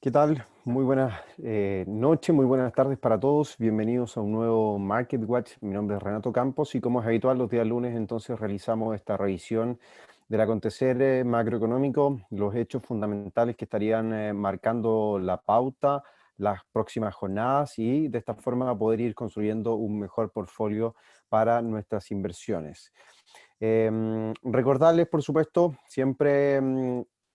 ¿Qué tal? Muy buenas noches, muy buenas tardes para todos. Bienvenidos a un nuevo Market Watch. Mi nombre es Renato Campos y como es habitual los días lunes entonces realizamos esta revisión del acontecer macroeconómico, los hechos fundamentales que estarían marcando la pauta, las próximas jornadas y de esta forma poder ir construyendo un mejor portfolio para nuestras inversiones. Recordarles, por supuesto, siempre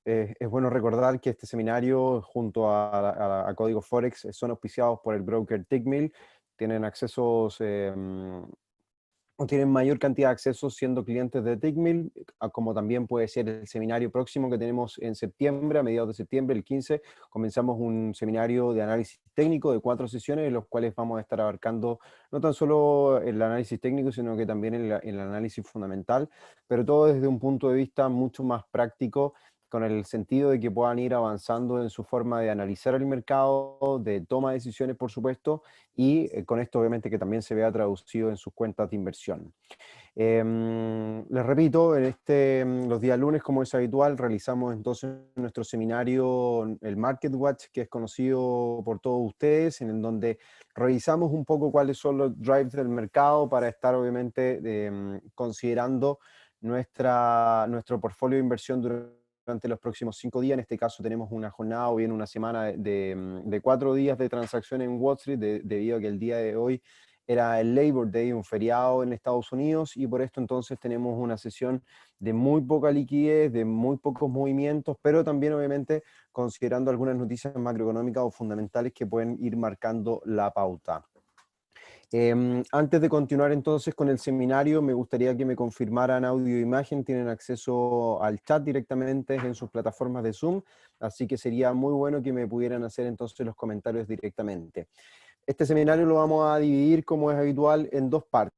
es bueno recordar que este seminario junto a Código Forex son auspiciados por el broker Tickmill. Tienen accesos o tienen mayor cantidad de accesos siendo clientes de Tickmill, como también puede ser el seminario próximo que tenemos en septiembre, a mediados de septiembre, el 15, comenzamos un seminario de análisis técnico de 4 sesiones, en los cuales vamos a estar abarcando no tan solo el análisis técnico, sino que también el análisis fundamental, pero todo desde un punto de vista mucho más práctico, con el sentido de que puedan ir avanzando en su forma de analizar el mercado, de toma de decisiones, por supuesto, y con esto obviamente que también se vea traducido en sus cuentas de inversión. Les repito, los días lunes, como es habitual, realizamos entonces nuestro seminario, el Market Watch, que es conocido por todos ustedes, en el donde revisamos un poco cuáles son los drives del mercado para estar obviamente considerando nuestro portfolio de inversión durante los próximos 5 días. En este caso tenemos una jornada o bien una semana de 4 días de transacción en Wall Street, debido a que el día de hoy era el Labor Day, un feriado en Estados Unidos, y por esto entonces tenemos una sesión de muy poca liquidez, de muy pocos movimientos, pero también obviamente considerando algunas noticias macroeconómicas o fundamentales que pueden ir marcando la pauta. Antes de continuar entonces con el seminario, me gustaría que me confirmaran audio e imagen. Tienen acceso al chat directamente en sus plataformas de Zoom, así que sería muy bueno que me pudieran hacer entonces los comentarios directamente. Este seminario lo vamos a dividir, como es habitual, en 2 partes.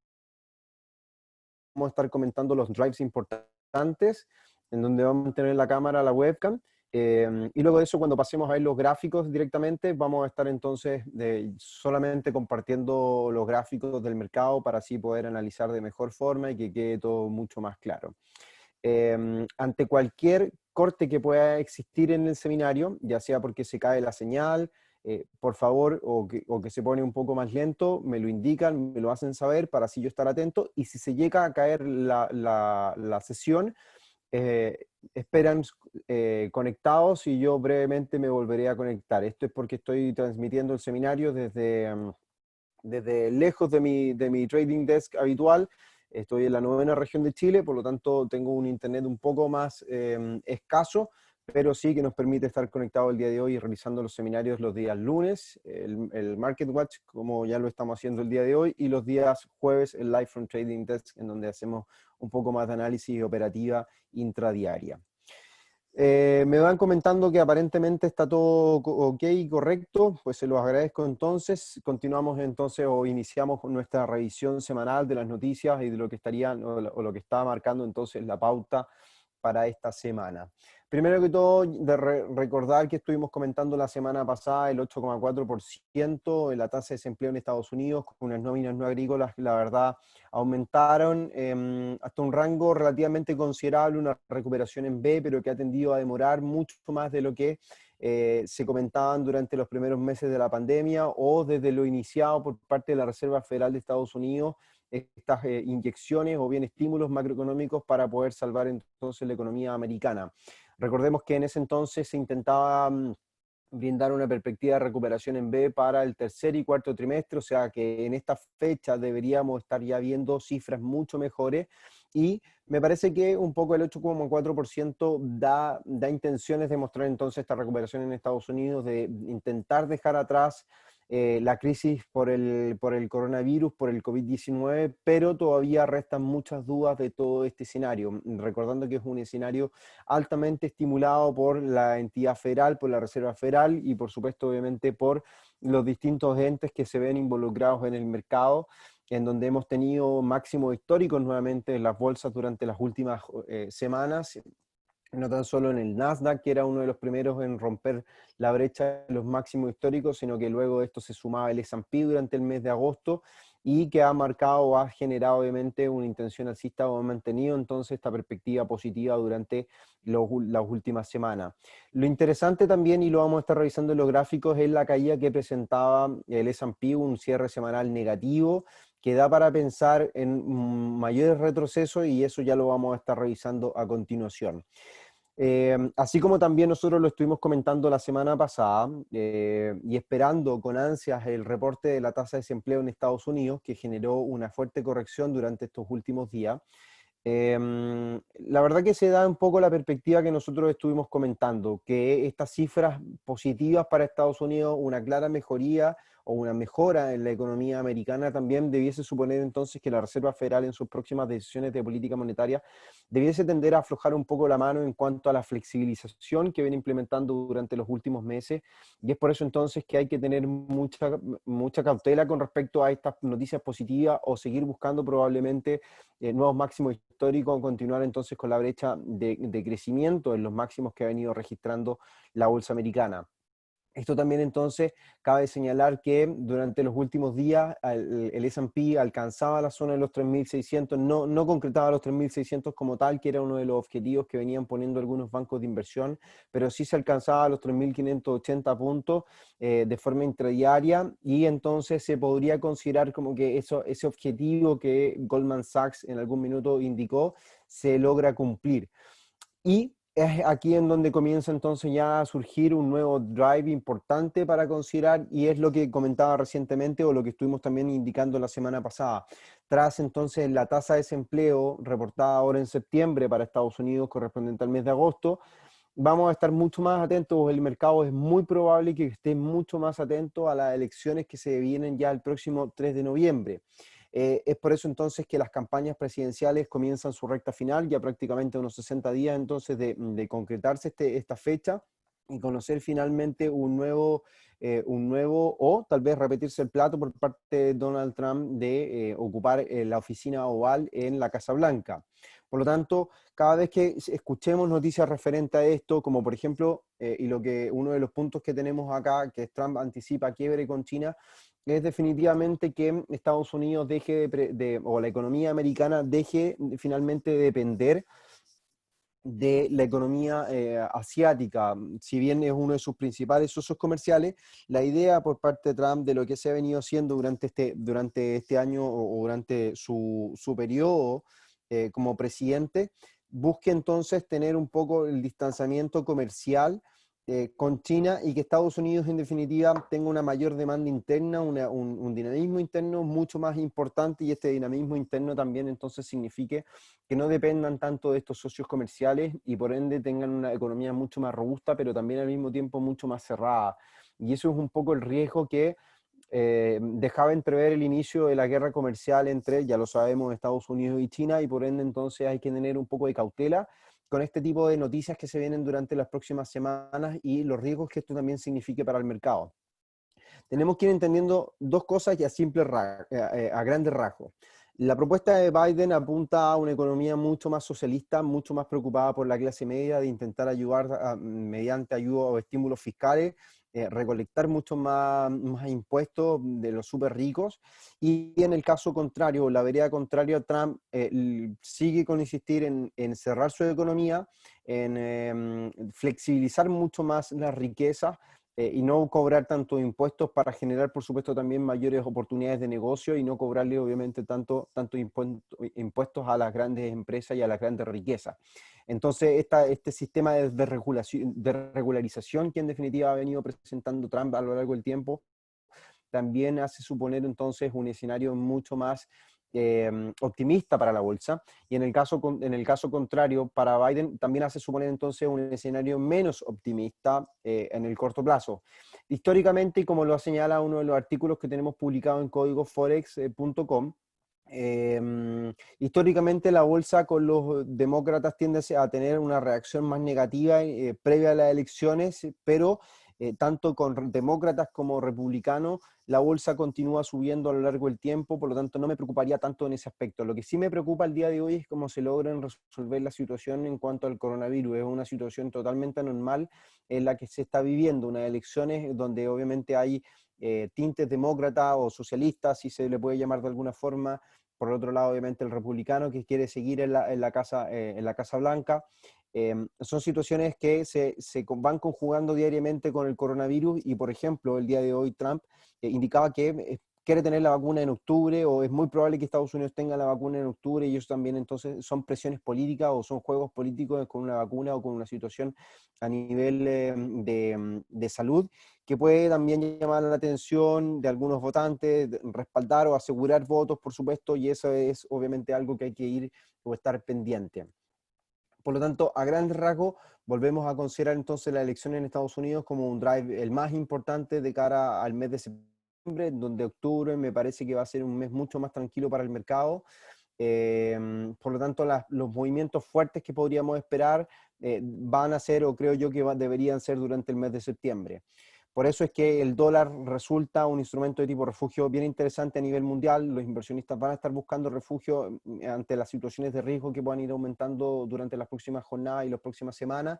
Vamos a estar comentando los drives importantes, en donde vamos a tener la cámara, la webcam, y luego de eso, cuando pasemos a ver los gráficos directamente, vamos a estar entonces solamente compartiendo los gráficos del mercado para así poder analizar de mejor forma y que quede todo mucho más claro. Ante cualquier corte que pueda existir en el seminario, ya sea porque se cae la señal, por favor, o que se pone un poco más lento, me lo indican, me lo hacen saber para así yo estar atento, y si se llega a caer la sesión, eh, esperan conectados y yo brevemente me volveré a conectar. Esto es porque estoy transmitiendo el seminario desde lejos de mi trading desk habitual. Estoy en la 9ª región de Chile, por lo tanto tengo un internet un poco más escaso, pero sí que nos permite estar conectados el día de hoy y realizando los seminarios los días lunes, el Market Watch, como ya lo estamos haciendo el día de hoy, y los días jueves el Live from Trading Desk, en donde hacemos un poco más de análisis operativa intradiaria. Me van comentando que aparentemente está todo ok y correcto, pues se los agradezco entonces. Continuamos entonces o iniciamos con nuestra revisión semanal de las noticias y de lo que estarían o lo que está marcando entonces la pauta para esta semana. Primero que todo, recordar que estuvimos comentando la semana pasada el 8,4% en la tasa de desempleo en Estados Unidos, con unas nóminas no agrícolas que la verdad aumentaron hasta un rango relativamente considerable, una recuperación en B, pero que ha tendido a demorar mucho más de lo que se comentaban durante los primeros meses de la pandemia o desde lo iniciado por parte de la Reserva Federal de Estados Unidos estas inyecciones o bien estímulos macroeconómicos para poder salvar entonces la economía americana. Recordemos que en ese entonces se intentaba brindar una perspectiva de recuperación en B para el tercer y cuarto trimestre, o sea que en esta fecha deberíamos estar ya viendo cifras mucho mejores, y me parece que un poco el 8,4% da intenciones de mostrar entonces esta recuperación en Estados Unidos, de intentar dejar atrás la crisis por el coronavirus, por el COVID-19, pero todavía restan muchas dudas de todo este escenario, recordando que es un escenario altamente estimulado por la entidad federal, por la Reserva Federal y por supuesto obviamente por los distintos entes que se ven involucrados en el mercado, en donde hemos tenido máximos históricos nuevamente en las bolsas durante las últimas semanas, no tan solo en el Nasdaq, que era uno de los primeros en romper la brecha de los máximos históricos, sino que luego de esto se sumaba el S&P durante el mes de agosto, y que ha marcado o ha generado obviamente una intención alcista o ha mantenido entonces esta perspectiva positiva durante las últimas semanas. Lo interesante también, y lo vamos a estar revisando en los gráficos, es la caída que presentaba el S&P, un cierre semanal negativo, que da para pensar en mayores retrocesos, y eso ya lo vamos a estar revisando a continuación. Así como también nosotros lo estuvimos comentando la semana pasada y esperando con ansias el reporte de la tasa de desempleo en Estados Unidos, que generó una fuerte corrección durante estos últimos días. La verdad que se da un poco la perspectiva que nosotros estuvimos comentando, que estas cifras positivas para Estados Unidos, una clara mejoría o una mejora en la economía americana, también debiese suponer entonces que la Reserva Federal en sus próximas decisiones de política monetaria debiese tender a aflojar un poco la mano en cuanto a la flexibilización que viene implementando durante los últimos meses, y es por eso entonces que hay que tener mucha cautela con respecto a estas noticias positivas, o seguir buscando probablemente nuevos máximos históricos, continuar entonces con la brecha de crecimiento en los máximos que ha venido registrando la bolsa americana. Esto también entonces cabe señalar que durante los últimos días el S&P alcanzaba la zona de los 3.600, no concretaba los 3.600 como tal, que era uno de los objetivos que venían poniendo algunos bancos de inversión, pero sí se alcanzaba los 3.580 puntos de forma intradiaria, y entonces se podría considerar como que ese objetivo que Goldman Sachs en algún minuto indicó se logra cumplir. Y es aquí en donde comienza entonces ya a surgir un nuevo drive importante para considerar, y es lo que comentaba recientemente o lo que estuvimos también indicando la semana pasada. Tras entonces la tasa de desempleo reportada ahora en septiembre para Estados Unidos correspondiente al mes de agosto, vamos a estar mucho más atentos, el mercado es muy probable que esté mucho más atento a las elecciones que se vienen ya el próximo 3 de noviembre. Es por eso entonces que las campañas presidenciales comienzan su recta final, ya prácticamente unos 60 días entonces de concretarse esta fecha y conocer finalmente un nuevo o tal vez repetirse el plato por parte de Donald Trump de ocupar la oficina oval en la Casa Blanca. Por lo tanto, cada vez que escuchemos noticias referentes a esto, como por ejemplo, y lo que uno de los puntos que tenemos acá, que Trump anticipa quiebre con China, es definitivamente que Estados Unidos o la economía americana deje finalmente de depender de la economía asiática. Si bien es uno de sus principales socios comerciales, la idea por parte de Trump de lo que se ha venido haciendo durante este año o durante su periodo como presidente, busque entonces tener un poco el distanciamiento comercial con China, y que Estados Unidos en definitiva tenga una mayor demanda interna, un dinamismo interno mucho más importante, y este dinamismo interno también entonces signifique que no dependan tanto de estos socios comerciales y por ende tengan una economía mucho más robusta, pero también al mismo tiempo mucho más cerrada. Y eso es un poco el riesgo que dejaba entrever el inicio de la guerra comercial entre, ya lo sabemos, Estados Unidos y China, y por ende entonces hay que tener un poco de cautela con este tipo de noticias que se vienen durante las próximas semanas y los riesgos que esto también signifique para el mercado. Tenemos que ir entendiendo dos cosas y a grandes rasgos. La propuesta de Biden apunta a una economía mucho más socialista, mucho más preocupada por la clase media, de intentar ayudar mediante ayuda o estímulos fiscales, recolectar mucho más impuestos de los súper ricos. Y en el caso contrario, la vereda contraria, Trump sigue con insistir en cerrar su economía, en flexibilizar mucho más las riquezas, y no cobrar tantos impuestos para generar, por supuesto, también mayores oportunidades de negocio y no cobrarle, obviamente, tanto impuestos a las grandes empresas y a las grandes riquezas. Entonces, este sistema de regularización que en definitiva ha venido presentando Trump a lo largo del tiempo, también hace suponer entonces un escenario mucho más optimista para la bolsa, y en el caso contrario, para Biden también hace suponer entonces un escenario menos optimista en el corto plazo. Históricamente, y como lo señala uno de los artículos que tenemos publicado en códigoforex.com, históricamente la bolsa con los demócratas tiende a tener una reacción más negativa previa a las elecciones, pero tanto con demócratas como republicanos, la bolsa continúa subiendo a lo largo del tiempo, por lo tanto no me preocuparía tanto en ese aspecto. Lo que sí me preocupa el día de hoy es cómo se logran resolver la situación en cuanto al coronavirus. Es una situación totalmente anormal en la que se está viviendo, unas elecciones donde obviamente hay tintes demócratas o socialistas, si se le puede llamar de alguna forma. Por otro lado, obviamente, el republicano que quiere seguir en la Casa Blanca. Son situaciones que se van conjugando diariamente con el coronavirus y, por ejemplo, el día de hoy Trump indicaba que quiere tener la vacuna en octubre, o es muy probable que Estados Unidos tenga la vacuna en octubre, y eso también entonces son presiones políticas o son juegos políticos con una vacuna o con una situación a nivel de salud, que puede también llamar la atención de algunos votantes, respaldar o asegurar votos, por supuesto, y eso es obviamente algo que hay que ir o estar pendiente. Por lo tanto, a grandes rasgos, volvemos a considerar entonces la elección en Estados Unidos como un drive el más importante de cara al mes de septiembre, donde octubre me parece que va a ser un mes mucho más tranquilo para el mercado. Por lo tanto, los movimientos fuertes que podríamos esperar van a ser, o creo yo que deberían ser durante el mes de septiembre. Por eso es que el dólar resulta un instrumento de tipo refugio bien interesante a nivel mundial. Los inversionistas van a estar buscando refugio ante las situaciones de riesgo que puedan ir aumentando durante las próximas jornadas y las próximas semanas.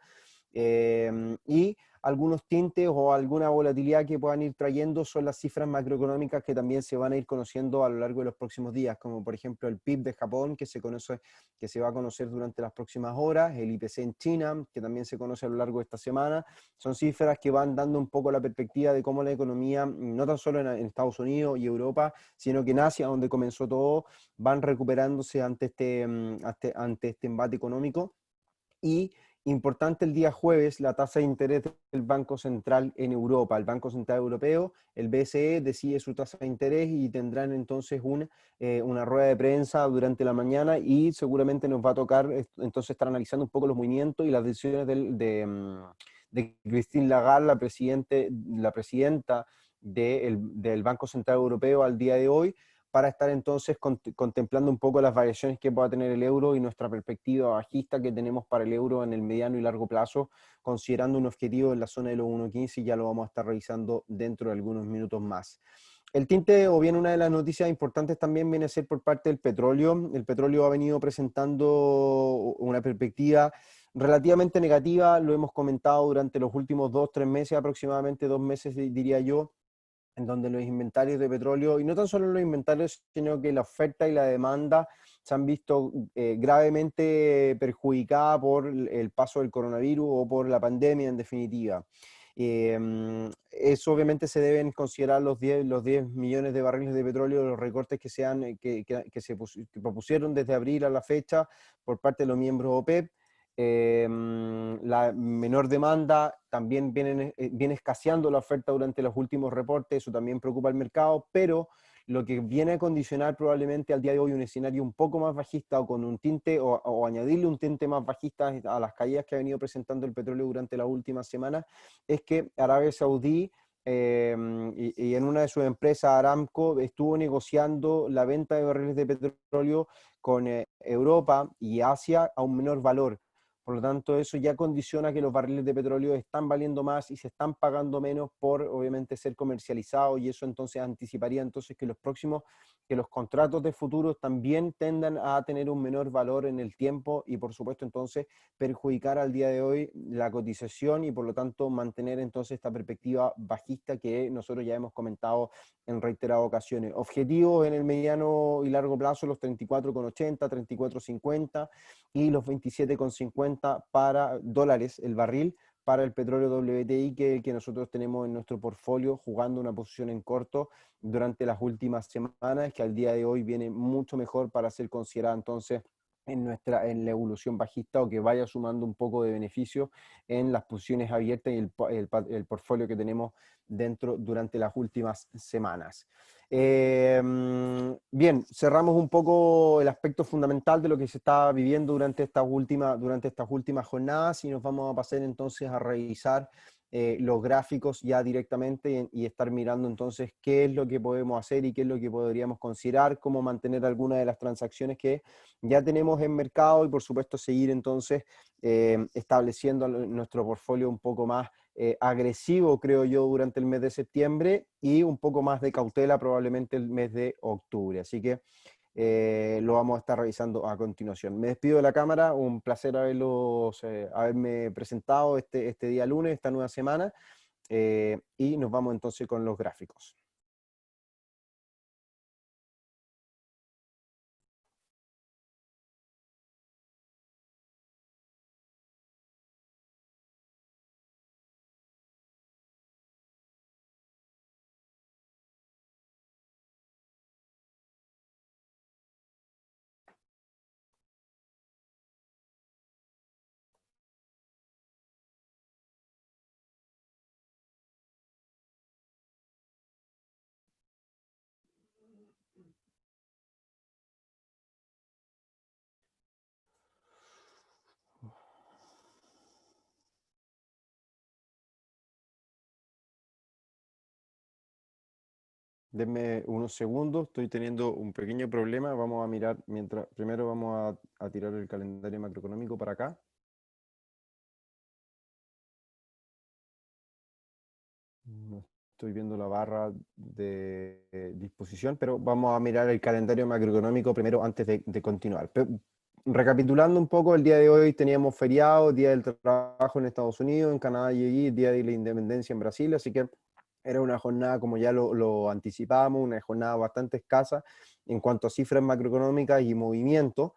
Y algunos tintes o alguna volatilidad que puedan ir trayendo son las cifras macroeconómicas que también se van a ir conociendo a lo largo de los próximos días, como por ejemplo el PIB de Japón, que se va a conocer durante las próximas horas, el IPC en China, que también se conoce a lo largo de esta semana. Son cifras que van dando un poco la perspectiva de cómo la economía, no tan solo en Estados Unidos y Europa, sino que en Asia, donde comenzó todo, van recuperándose ante este embate económico. Y importante el día jueves, la tasa de interés del Banco Central en Europa. El Banco Central Europeo, el BCE, decide su tasa de interés y tendrán entonces una rueda de prensa durante la mañana, y seguramente nos va a tocar entonces estar analizando un poco los movimientos y las decisiones de Christine Lagarde, la presidenta del Banco Central Europeo al día de hoy, para estar entonces contemplando un poco las variaciones que pueda tener el euro y nuestra perspectiva bajista que tenemos para el euro en el mediano y largo plazo, considerando un objetivo en la zona de los 1.15, y ya lo vamos a estar revisando dentro de algunos minutos más. El tinte, o bien una de las noticias importantes también, viene a ser por parte del petróleo. El petróleo ha venido presentando una perspectiva relativamente negativa, lo hemos comentado durante los últimos 2-3 meses, aproximadamente 2 meses diría yo, en donde los inventarios de petróleo, y no tan solo los inventarios, sino que la oferta y la demanda se han visto gravemente perjudicadas por el paso del coronavirus o por la pandemia en definitiva. Eso obviamente se deben considerar los 10 millones de barriles de petróleo, los recortes que se propusieron desde abril a la fecha por parte de los miembros OPEP. La menor demanda también viene escaseando la oferta durante los últimos reportes, eso también preocupa al mercado, pero lo que viene a condicionar probablemente al día de hoy un escenario un poco más bajista, o con un tinte, o añadirle un tinte más bajista a las caídas que ha venido presentando el petróleo durante las últimas semanas, es que Arabia Saudí y en una de sus empresas, Aramco, estuvo negociando la venta de barriles de petróleo con Europa y Asia a un menor valor. Por lo tanto, eso ya condiciona que los barriles de petróleo están valiendo más y se están pagando menos por, obviamente, ser comercializados, y eso entonces anticiparía entonces que los contratos de futuros también tendan a tener un menor valor en el tiempo, y por supuesto entonces perjudicar al día de hoy la cotización, y por lo tanto mantener entonces esta perspectiva bajista que nosotros ya hemos comentado en reiteradas ocasiones. Objetivos en el mediano y largo plazo, los 34,80, 34,50 y los 27,50 para dólares el barril para el petróleo WTI, que es el que nosotros tenemos en nuestro portfolio, jugando una posición en corto durante las últimas semanas, que al día de hoy viene mucho mejor para ser considerada entonces en la evolución bajista, o que vaya sumando un poco de beneficio en las posiciones abiertas y el portfolio que tenemos dentro durante las últimas semanas. Bien, cerramos un poco el aspecto fundamental de lo que se está viviendo durante estas últimas jornadas, y nos vamos a pasar entonces a revisar los gráficos ya directamente, y estar mirando entonces qué es lo que podemos hacer y qué es lo que podríamos considerar, cómo mantener algunas de las transacciones que ya tenemos en mercado, y por supuesto seguir entonces estableciendo nuestro portfolio un poco más agresivo, creo yo, durante el mes de septiembre, y un poco más de cautela probablemente el mes de octubre. Así que lo vamos a estar revisando a continuación. Me despido de la cámara, un placer haberme presentado este día lunes, esta nueva semana, y nos vamos entonces con los gráficos. Denme unos segundos, estoy teniendo un pequeño problema. Vamos a mirar, primero vamos a tirar el calendario macroeconómico para acá. No estoy viendo la barra de disposición, pero vamos a mirar el calendario macroeconómico primero antes de continuar. Recapitulando un poco, el día de hoy teníamos feriado, Día del Trabajo en Estados Unidos, en Canadá y allí, Día de la Independencia en Brasil, así que era una jornada, como ya lo anticipábamos, una jornada bastante escasa en cuanto a cifras macroeconómicas y movimiento.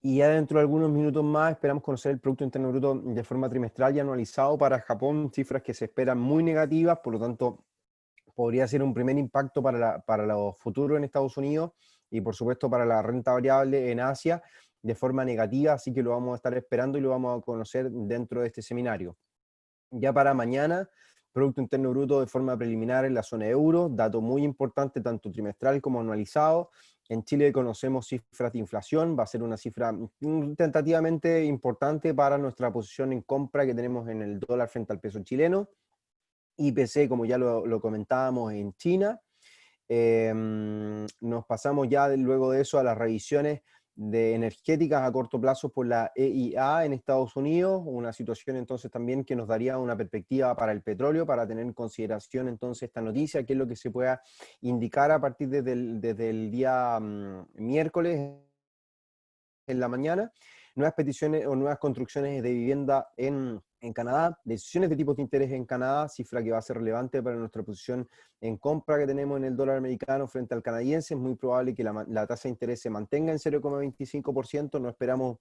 Y ya dentro de algunos minutos más esperamos conocer el Producto Interno Bruto de forma trimestral y anualizado para Japón, cifras que se esperan muy negativas, por lo tanto podría ser un primer impacto para los futuros en Estados Unidos, y por supuesto para la renta variable en Asia de forma negativa, así que lo vamos a estar esperando y lo vamos a conocer dentro de este seminario. Ya para mañana, Producto Interno Bruto de forma preliminar en la zona euro, dato muy importante tanto trimestral como anualizado. En Chile conocemos cifras de inflación, va a ser una cifra tentativamente importante para nuestra posición en compra que tenemos en el dólar frente al peso chileno. IPC, como ya lo comentábamos, en China. Nos pasamos ya luego de eso a las revisiones de energéticas a corto plazo por la EIA en Estados Unidos, una situación entonces también que nos daría una perspectiva para el petróleo, para tener en consideración entonces esta noticia, qué es lo que se pueda indicar a partir desde el día miércoles en la mañana. Nuevas peticiones o nuevas construcciones de vivienda en Canadá, decisiones de tipos de interés en Canadá, cifra que va a ser relevante para nuestra posición en compra que tenemos en el dólar americano frente al canadiense. Es muy probable que la tasa de interés se mantenga en 0,25%, no esperamos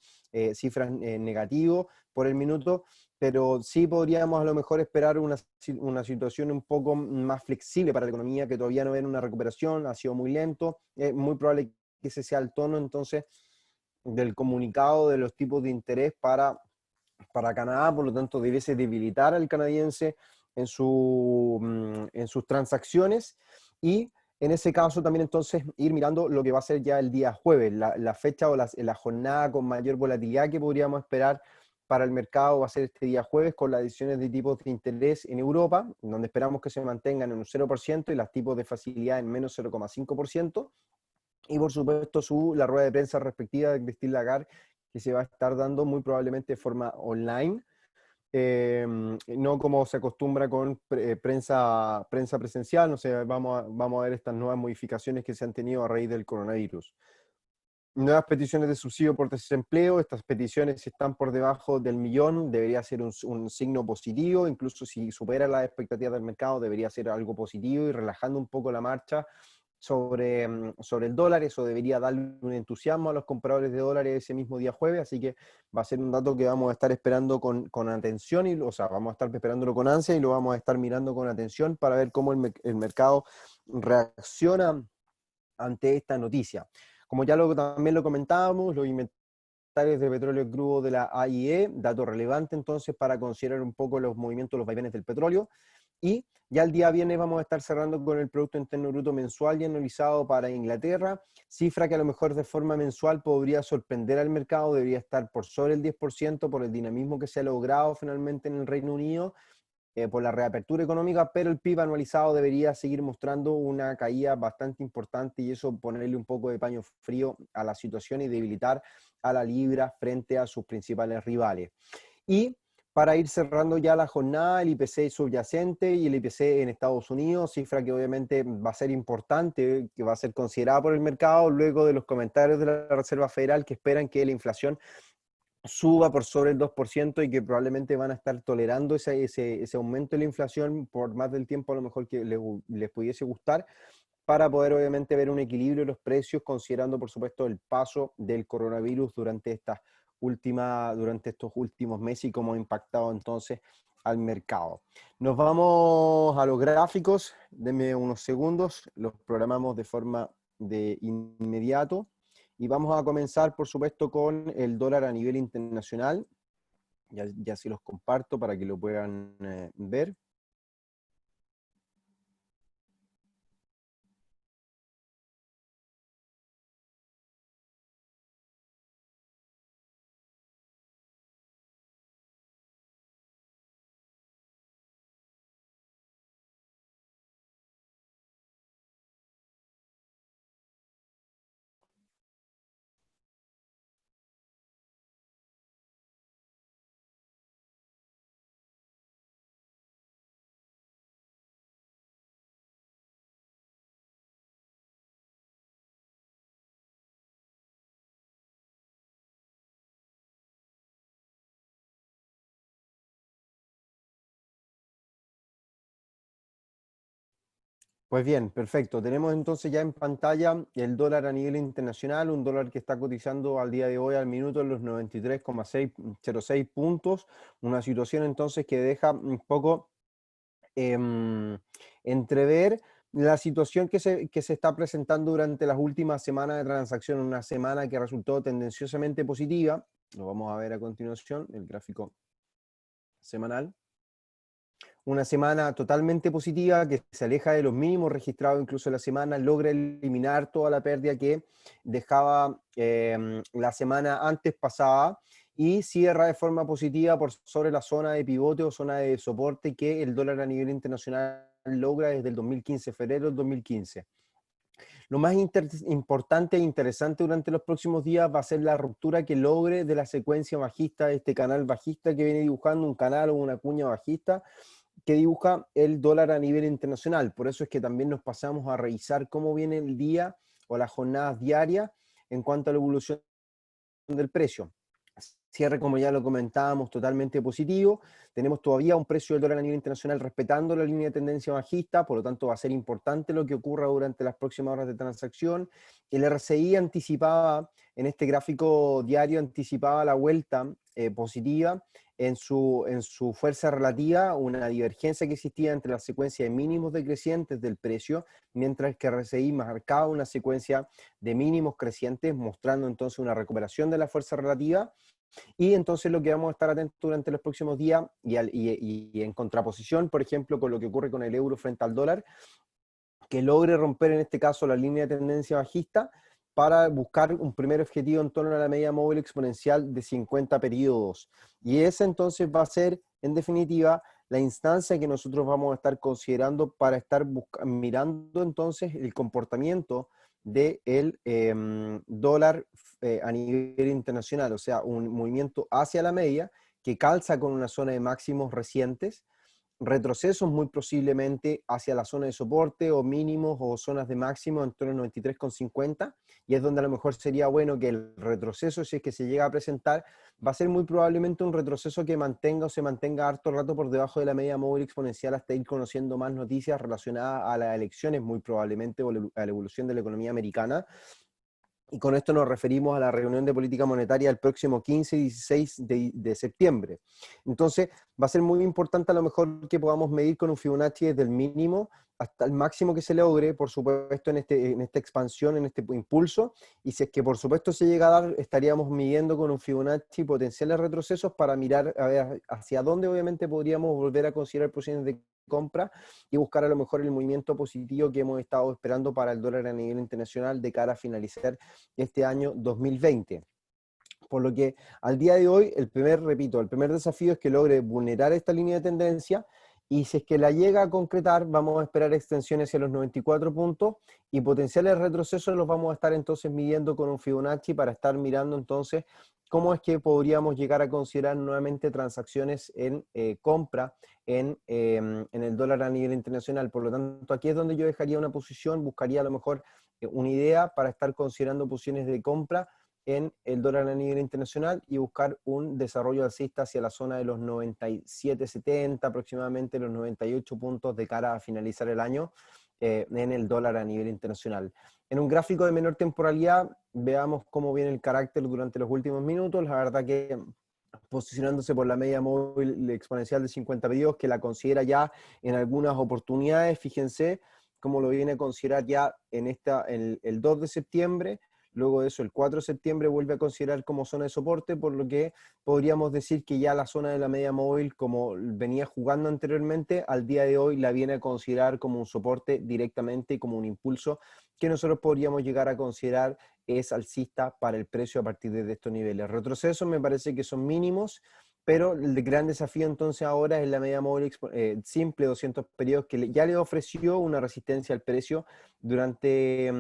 cifras negativas por el minuto, pero sí podríamos a lo mejor esperar una situación un poco más flexible para la economía, que todavía no ven una recuperación, ha sido muy lento, es muy probable que ese sea el tono entonces del comunicado de los tipos de interés para Canadá, por lo tanto debiese debilitar al canadiense en sus transacciones, y en ese caso también entonces ir mirando lo que va a ser ya el día jueves, la fecha o la jornada con mayor volatilidad que podríamos esperar para el mercado va a ser este día jueves, con las decisiones de tipos de interés en Europa, donde esperamos que se mantengan en un 0% y los tipos de facilidad en menos 0,5%. Y por supuesto la rueda de prensa respectiva de Christine Lagarde, que se va a estar dando muy probablemente de forma online, no como se acostumbra con prensa presencial. No sé, vamos a ver estas nuevas modificaciones que se han tenido a raíz del coronavirus. Nuevas peticiones de subsidio por desempleo, estas peticiones, si están por debajo del millón, debería ser un signo positivo, incluso si supera las expectativas del mercado, debería ser algo positivo y relajando un poco la marcha sobre el dólar. Eso debería darle un entusiasmo a los compradores de dólares ese mismo día jueves, así que va a ser un dato que vamos a estar esperando con atención, o sea, vamos a estar esperándolo con ansia y lo vamos a estar mirando con atención para ver cómo el mercado reacciona ante esta noticia. Como ya también lo comentábamos, los inventarios de petróleo crudo de la AIE, dato relevante entonces para considerar un poco los movimientos, los vaivenes del petróleo. Y ya el día viernes vamos a estar cerrando con el Producto Interno Bruto mensual y anualizado para Inglaterra, cifra que a lo mejor de forma mensual podría sorprender al mercado, debería estar por sobre el 10% por el dinamismo que se ha logrado finalmente en el Reino Unido, por la reapertura económica, pero el PIB anualizado debería seguir mostrando una caída bastante importante y eso ponerle un poco de paño frío a la situación y debilitar a la libra frente a sus principales rivales. Y para ir cerrando ya la jornada, el IPC subyacente y el IPC en Estados Unidos, cifra que obviamente va a ser importante, que va a ser considerada por el mercado luego de los comentarios de la Reserva Federal que esperan que la inflación suba por sobre el 2% y que probablemente van a estar tolerando ese aumento de la inflación por más del tiempo a lo mejor que les pudiese gustar, para poder obviamente ver un equilibrio de los precios, considerando por supuesto el paso del coronavirus durante estos últimos meses y cómo ha impactado entonces al mercado. Nos vamos a los gráficos, denme unos segundos, los programamos de forma de inmediato y vamos a comenzar por supuesto con el dólar a nivel internacional, ya se los comparto para que lo puedan ver. Pues bien, perfecto. Tenemos entonces ya en pantalla el dólar a nivel internacional, un dólar que está cotizando al día de hoy al minuto en los 93,606 puntos, una situación entonces que deja un poco entrever la situación que se está presentando durante las últimas semanas de transacción, una semana que resultó tendenciosamente positiva. Lo vamos a ver a continuación, el gráfico semanal. Una semana totalmente positiva que se aleja de los mínimos registrados incluso la semana, logra eliminar toda la pérdida que dejaba la semana antes pasada y cierra de forma positiva por sobre la zona de pivote o zona de soporte que el dólar a nivel internacional logra desde el 2015, febrero del 2015. Lo más importante e interesante durante los próximos días va a ser la ruptura que logre de la secuencia bajista, de este canal bajista que viene dibujando, un canal o una cuña bajista, que dibuja el dólar a nivel internacional. Por eso es que también nos pasamos a revisar cómo viene el día o las jornadas diarias en cuanto a la evolución del precio. Cierre, como ya lo comentábamos, totalmente positivo. Tenemos todavía un precio del dólar a nivel internacional respetando la línea de tendencia bajista, por lo tanto va a ser importante lo que ocurra durante las próximas horas de transacción. El RSI anticipaba, en este gráfico diario, anticipaba la vuelta positiva en su fuerza relativa, una divergencia que existía entre la secuencia de mínimos decrecientes del precio, mientras que RSI marcaba una secuencia de mínimos crecientes, mostrando entonces una recuperación de la fuerza relativa. Y entonces lo que vamos a estar atentos durante los próximos días y en contraposición, por ejemplo, con lo que ocurre con el euro frente al dólar, que logre romper en este caso la línea de tendencia bajista para buscar un primer objetivo en torno a la media móvil exponencial de 50 periodos. Y esa entonces va a ser, en definitiva, la instancia que nosotros vamos a estar considerando para estar mirando entonces el comportamiento del dólar a nivel internacional, o sea, un movimiento hacia la media que calza con una zona de máximos recientes retrocesos muy posiblemente hacia la zona de soporte o mínimos o zonas de máximo en torno a 93,50, y es donde a lo mejor sería bueno que el retroceso, si es que se llega a presentar, va a ser muy probablemente un retroceso que mantenga o se mantenga harto rato por debajo de la media móvil exponencial hasta ir conociendo más noticias relacionadas a las elecciones, muy probablemente, o a la evolución de la economía americana. Y con esto nos referimos a la reunión de política monetaria el próximo 15 y 16 de septiembre. Entonces, va a ser muy importante a lo mejor que podamos medir con un Fibonacci desde el mínimo hasta el máximo que se logre, por supuesto, en esta expansión, en este impulso. Y si es que por supuesto se llega a dar, estaríamos midiendo con un Fibonacci potenciales retrocesos para mirar a ver hacia dónde obviamente podríamos volver a considerar posiciones de compra y buscar a lo mejor el movimiento positivo que hemos estado esperando para el dólar a nivel internacional de cara a finalizar este año 2020. Por lo que al día de hoy, el primer desafío es que logre vulnerar esta línea de tendencia, y si es que la llega a concretar, vamos a esperar extensiones hacia los 94 puntos y potenciales retrocesos los vamos a estar entonces midiendo con un Fibonacci para estar mirando entonces cómo es que podríamos llegar a considerar nuevamente transacciones en compra en el dólar a nivel internacional. Por lo tanto, aquí es donde yo dejaría una posición, buscaría a lo mejor una idea para estar considerando posiciones de compra en el dólar a nivel internacional y buscar un desarrollo alcista hacia la zona de los 97,70, aproximadamente los 98 puntos de cara a finalizar el año en el dólar a nivel internacional. En un gráfico de menor temporalidad, veamos cómo viene el carácter durante los últimos minutos. La verdad que posicionándose por la media móvil exponencial de 50 periodos, que la considera ya en algunas oportunidades, fíjense cómo lo viene a considerar ya en el 2 de septiembre. Luego de eso, el 4 de septiembre vuelve a considerar como zona de soporte, por lo que podríamos decir que ya la zona de la media móvil, como venía jugando anteriormente, al día de hoy la viene a considerar como un soporte directamente y como un impulso que nosotros podríamos llegar a considerar es alcista para el precio a partir de estos niveles. Retrocesos me parece que son mínimos, pero el gran desafío entonces ahora es la media móvil simple 200 periodos, que ya le ofreció una resistencia al precio durante,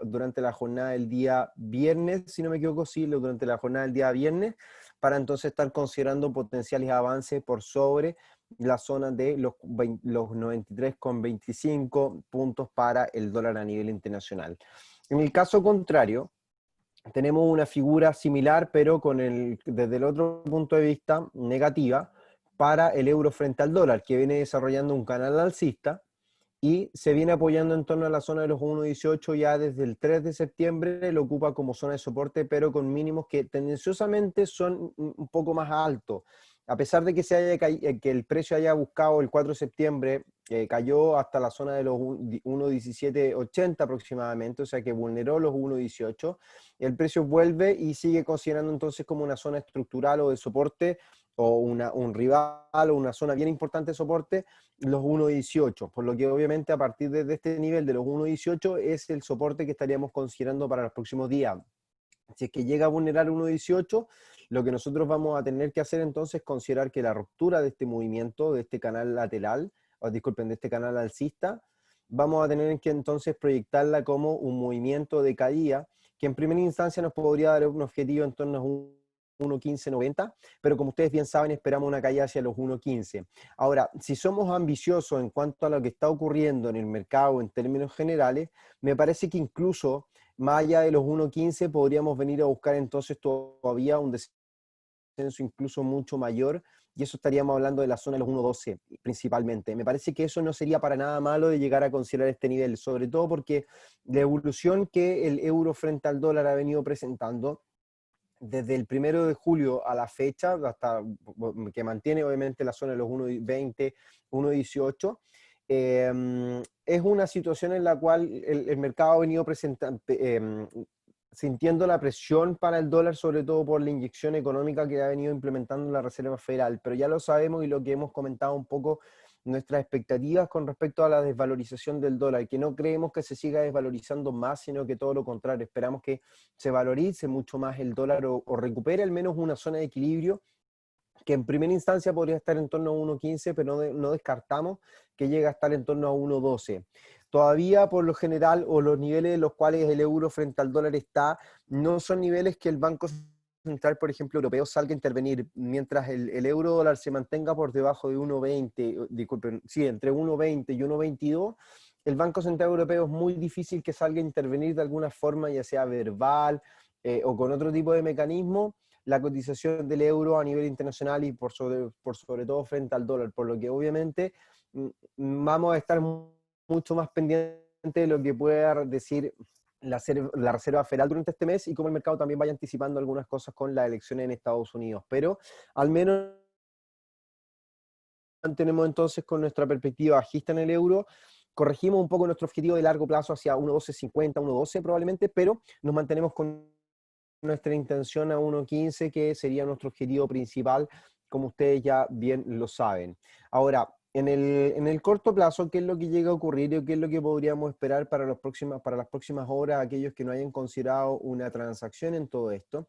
durante la jornada del día viernes, si no me equivoco, sí, durante la jornada del día viernes, para entonces estar considerando potenciales avances por sobre la zona de los 93,25 puntos para el dólar a nivel internacional. En el caso contrario, tenemos una figura similar, pero desde el otro punto de vista negativa, para el euro frente al dólar, que viene desarrollando un canal alcista y se viene apoyando en torno a la zona de los 1,18 ya desde el 3 de septiembre, lo ocupa como zona de soporte, pero con mínimos que tendenciosamente son un poco más altos. A pesar de que, que el precio haya buscado el 4 de septiembre, cayó hasta la zona de los 1,1780 aproximadamente, o sea que vulneró los 1,18, el precio vuelve y sigue considerando entonces como una zona estructural o de soporte, o un rival o una zona bien importante de soporte, los 1,18, por lo que obviamente a partir de este nivel de los 1,18 es el soporte que estaríamos considerando para los próximos días. Si es que llega a vulnerar 1,18, lo que nosotros vamos a tener que hacer entonces es considerar que la ruptura de este movimiento, de este canal lateral, o disculpen, de este canal alcista, vamos a tener que entonces proyectarla como un movimiento de caída, que en primera instancia nos podría dar un objetivo en torno a 1,1590, pero como ustedes bien saben, esperamos una caída hacia los 1,15. Ahora, si somos ambiciosos en cuanto a lo que está ocurriendo en el mercado en términos generales, me parece que incluso más allá de los 1,15 podríamos venir a buscar entonces todavía un descenso incluso mucho mayor, y eso estaríamos hablando de la zona de los 1,12 principalmente. Me parece que eso no sería para nada malo de llegar a considerar este nivel, sobre todo porque la evolución que el euro frente al dólar ha venido presentando desde el 1 de julio a la fecha, hasta que mantiene obviamente la zona de los 1,20, 1,18, es una situación en la cual el mercado ha venido sintiendo la presión para el dólar, sobre todo por la inyección económica que ha venido implementando la Reserva Federal. Pero ya lo sabemos, y lo que hemos comentado un poco, nuestras expectativas con respecto a la desvalorización del dólar, que no creemos que se siga desvalorizando más, sino que todo lo contrario, esperamos que se valorice mucho más el dólar o recupere al menos una zona de equilibrio que en primera instancia podría estar en torno a 1,15, pero no descartamos que llegue a estar en torno a 1,12. Todavía por lo general, o los niveles en los cuales el euro frente al dólar está, no son niveles que el Banco Central, por ejemplo, europeo salga a intervenir mientras el euro dólar se mantenga por debajo de 1,20, disculpen, sí, entre 1,20 y 1,22, el Banco Central Europeo es muy difícil que salga a intervenir de alguna forma, ya sea verbal o con otro tipo de mecanismo, la cotización del euro a nivel internacional y por sobre todo frente al dólar, por lo que obviamente vamos a estar mucho más pendientes de lo que pueda decir la Reserva Federal durante este mes y cómo el mercado también vaya anticipando algunas cosas con las elecciones en Estados Unidos. Pero al menos mantenemos entonces con nuestra perspectiva bajista en el euro, corregimos un poco nuestro objetivo de largo plazo hacia 1,1250, 1,12 probablemente, pero nos mantenemos con nuestra intención a 1,15, que sería nuestro objetivo principal, como ustedes ya bien lo saben. Ahora, en el corto plazo, ¿qué es lo que llega a ocurrir o qué es lo que podríamos esperar para las próximas horas, aquellos que no hayan considerado una transacción en todo esto?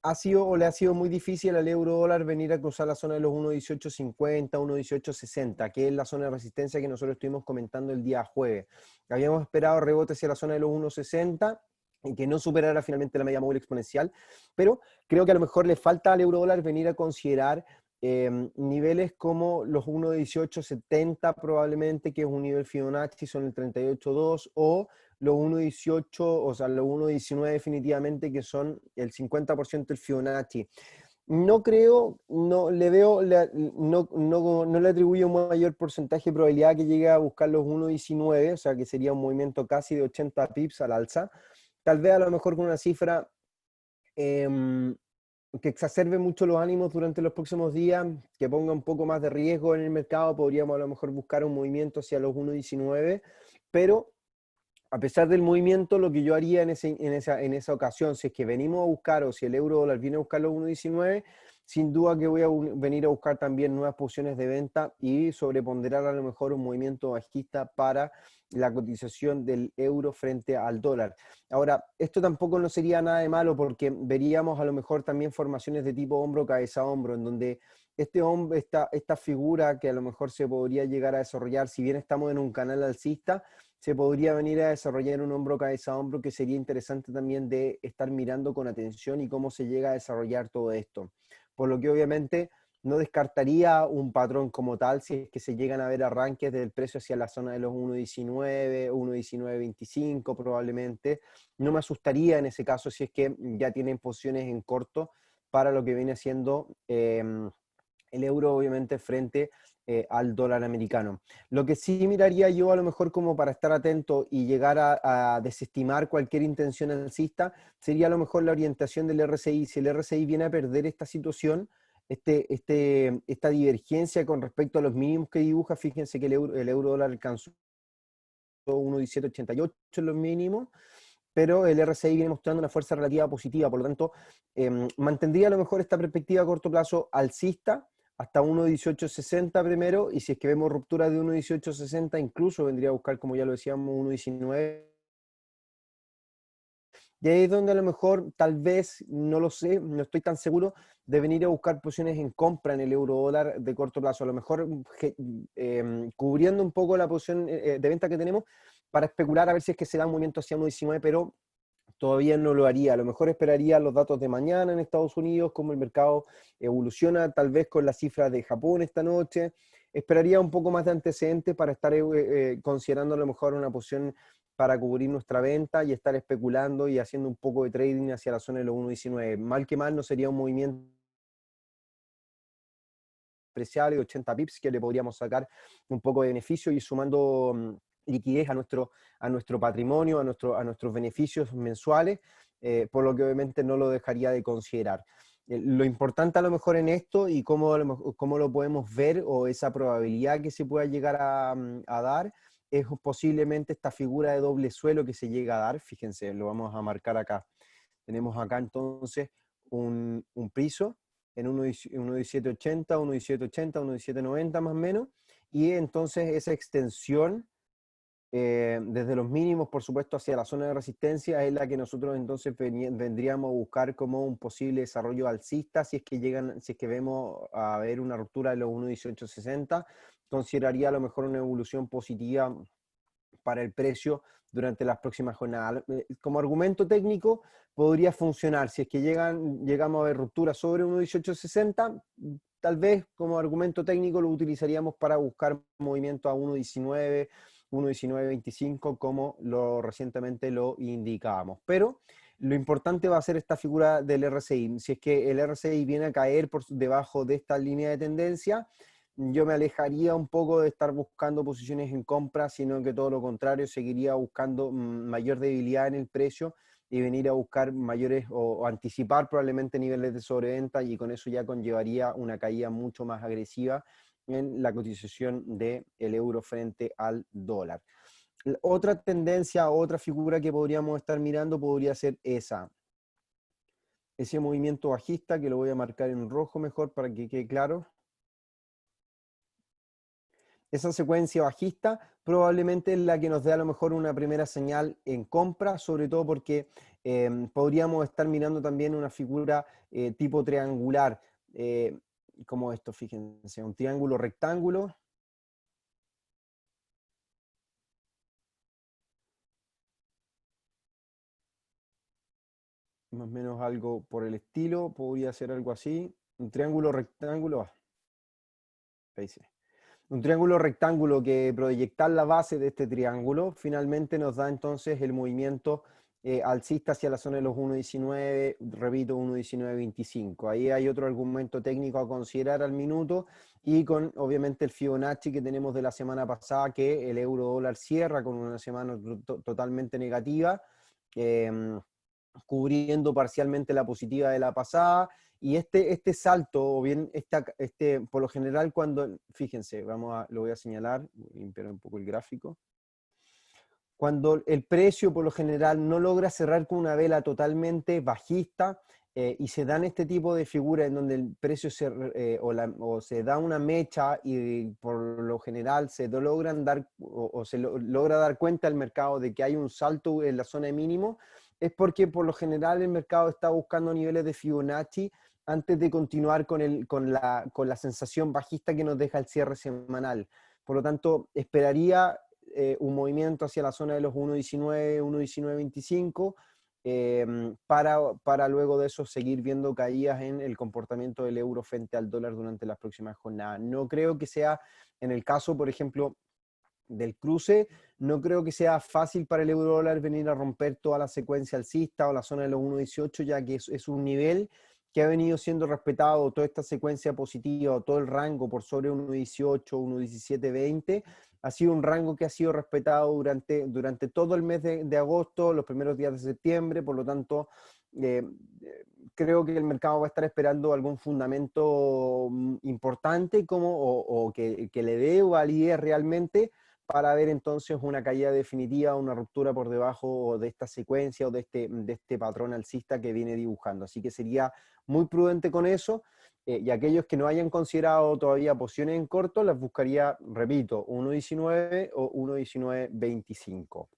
Ha sido o le ha sido muy difícil al euro dólar venir a cruzar la zona de los 1,1850, 1,1860, que es la zona de resistencia que nosotros estuvimos comentando el día jueves. Habíamos esperado rebote hacia la zona de los 1,60 y que no superara finalmente la media móvil exponencial, pero creo que a lo mejor le falta al euro dólar venir a considerar niveles como los 1,1870 probablemente, que es un nivel Fibonacci, son el 38,2, o los 1,18, o sea, los 1,19 definitivamente, que son el 50% del Fibonacci. No creo, no le veo, no le atribuyo un mayor porcentaje de probabilidad que llegue a buscar los 1,19, o sea, que sería un movimiento casi de 80 pips al alza. Tal vez a lo mejor con una cifra que exacerbe mucho los ánimos durante los próximos días, que ponga un poco más de riesgo en el mercado, podríamos a lo mejor buscar un movimiento hacia los 1,19, pero a pesar del movimiento, lo que yo haría en esa ocasión, si es que venimos a buscar, o si el euro dólar viene a buscar los 1,19, sin duda que voy a venir a buscar también nuevas posiciones de venta y sobreponderar a lo mejor un movimiento bajista para la cotización del euro frente al dólar. Ahora, esto tampoco no sería nada de malo porque veríamos a lo mejor también formaciones de tipo hombro, cabeza, hombro, en donde esta figura que a lo mejor se podría llegar a desarrollar, si bien estamos en un canal alcista, se podría venir a desarrollar un hombro cabeza a hombro, que sería interesante también de estar mirando con atención y cómo se llega a desarrollar todo esto. Por lo que obviamente no descartaría un patrón como tal si es que se llegan a ver arranques del precio hacia la zona de los 1,19, 1,1925 probablemente. No me asustaría en ese caso si es que ya tienen posiciones en corto para lo que viene siendo el euro obviamente frente al dólar americano. Lo que sí miraría yo a lo mejor como para estar atento y llegar a desestimar cualquier intención alcista sería a lo mejor la orientación del RSI. Si el RSI viene a perder esta situación, esta divergencia con respecto a los mínimos que dibuja, fíjense que el euro dólar alcanzó 1,1788 en los mínimos, pero el RSI viene mostrando una fuerza relativa positiva, por lo tanto, mantendría a lo mejor esta perspectiva a corto plazo alcista hasta 1,1860 primero, y si es que vemos ruptura de 1,1860, incluso vendría a buscar, como ya lo decíamos, 1,19. Y ahí es donde a lo mejor, tal vez, no lo sé, no estoy tan seguro, de venir a buscar posiciones en compra en el euro dólar de corto plazo. A lo mejor cubriendo un poco la posición de venta que tenemos para especular a ver si es que se da un movimiento hacia 1,19, pero todavía no lo haría. A lo mejor esperaría los datos de mañana en Estados Unidos, cómo el mercado evoluciona, tal vez con las cifras de Japón esta noche. Esperaría un poco más de antecedentes para estar considerando a lo mejor una posición para cubrir nuestra venta y estar especulando y haciendo un poco de trading hacia la zona de los 1,19. Mal que mal no sería un movimiento apreciable de 80 pips que le podríamos sacar un poco de beneficio y sumando liquidez a nuestro patrimonio, a nuestros beneficios mensuales, por lo que obviamente no lo dejaría de considerar. Lo importante a lo mejor en esto y cómo lo podemos ver, o esa probabilidad que se pueda llegar a dar, es posiblemente esta figura de doble suelo que se llega a dar. Fíjense, lo vamos a marcar acá. Tenemos acá entonces un piso en 1,1780, 1,1780, 1,1790 más o menos, y entonces esa extensión desde los mínimos, por supuesto, hacia la zona de resistencia es la que nosotros entonces vendríamos a buscar como un posible desarrollo alcista si es que vemos a ver una ruptura de los 1,1860, consideraría a lo mejor una evolución positiva para el precio durante las próximas jornadas. Como argumento técnico podría funcionar. Si es que llegamos a ver rupturas sobre 1.1860, tal vez como argumento técnico lo utilizaríamos para buscar movimiento a 1.19, 1.1925, como recientemente lo indicábamos. Pero lo importante va a ser esta figura del RSI. Si es que el RSI viene a caer por debajo de esta línea de tendencia, yo me alejaría un poco de estar buscando posiciones en compra, sino que todo lo contrario, seguiría buscando mayor debilidad en el precio y venir a buscar mayores o anticipar probablemente niveles de sobreventa, y con eso ya conllevaría una caída mucho más agresiva en la cotización del euro frente al dólar. Otra tendencia, otra figura que podríamos estar mirando podría ser ese movimiento bajista, que lo voy a marcar en rojo mejor para que quede claro. Esa secuencia bajista probablemente es la que nos dé a lo mejor una primera señal en compra, sobre todo porque podríamos estar mirando también una figura tipo triangular, como esto, fíjense, un triángulo rectángulo, más o menos algo por el estilo, podría ser algo así, un triángulo rectángulo, ahí sí. Un triángulo rectángulo que proyectar la base de este triángulo finalmente nos da entonces el movimiento alcista hacia la zona de los 1.19, repito, 1.1925. Ahí hay otro argumento técnico a considerar al minuto, y con obviamente el Fibonacci que tenemos de la semana pasada, que el euro dólar cierra con una semana totalmente negativa, eh, cubriendo parcialmente la positiva de la pasada. Y este salto, o bien por lo general cuando, fíjense, lo voy a señalar, voy a limpiar un poco el gráfico. Cuando el precio por lo general no logra cerrar con una vela totalmente bajista, y se dan este tipo de figuras en donde el precio o se da una mecha, y por lo general se logran dar o se logra dar cuenta al mercado de que hay un salto en la zona de mínimo, es porque por lo general el mercado está buscando niveles de Fibonacci antes de continuar con la sensación bajista que nos deja el cierre semanal. Por lo tanto, esperaría un movimiento hacia la zona de los 1.19, 1.1925, para luego de eso seguir viendo caídas en el comportamiento del euro frente al dólar durante las próximas jornadas. No creo que sea, en el caso, por ejemplo, del cruce, no creo que sea fácil para el euro dólar venir a romper toda la secuencia alcista o la zona de los 1.18, ya que es un nivel que ha venido siendo respetado, toda esta secuencia positiva, o todo el rango por sobre 1.18, 1.1720, ha sido un rango que ha sido respetado durante todo el mes de agosto, los primeros días de septiembre. Por lo tanto, eh, creo que el mercado va a estar esperando algún fundamento importante o que le dé validez realmente, para ver entonces una caída definitiva, una ruptura por debajo de esta secuencia o de este patrón alcista que viene dibujando. Así que sería muy prudente con eso, y aquellos que no hayan considerado todavía posiciones en corto, las buscaría, repito, 1.19 o 1.1925.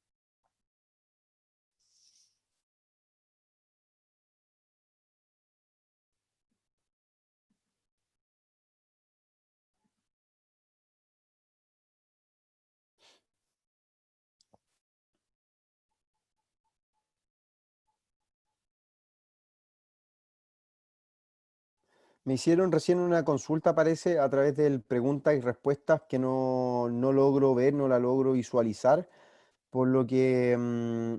Me hicieron recién una consulta, parece, a través del preguntas y respuestas, que no logro ver, no la logro visualizar, por lo que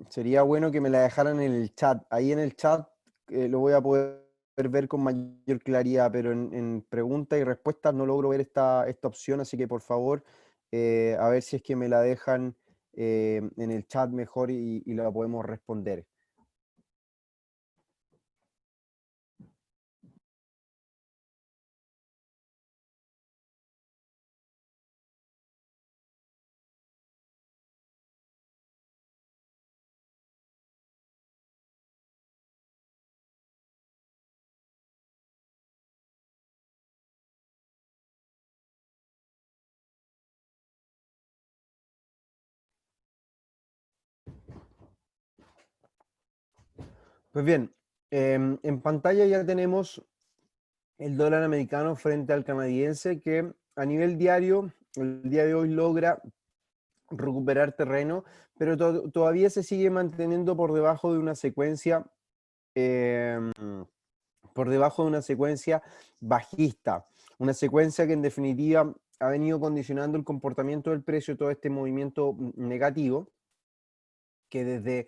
sería bueno que me la dejaran en el chat. Ahí en el chat lo voy a poder ver con mayor claridad, pero en preguntas y respuestas no logro ver esta opción, así que por favor, a ver si es que me la dejan en el chat mejor, y la podemos responder. Pues bien, en pantalla ya tenemos el dólar americano frente al canadiense, que a nivel diario, el día de hoy logra recuperar terreno, pero todavía se sigue manteniendo por debajo de una secuencia, em, por debajo de una secuencia bajista, una secuencia que en definitiva ha venido condicionando el comportamiento del precio, todo este movimiento negativo, que desde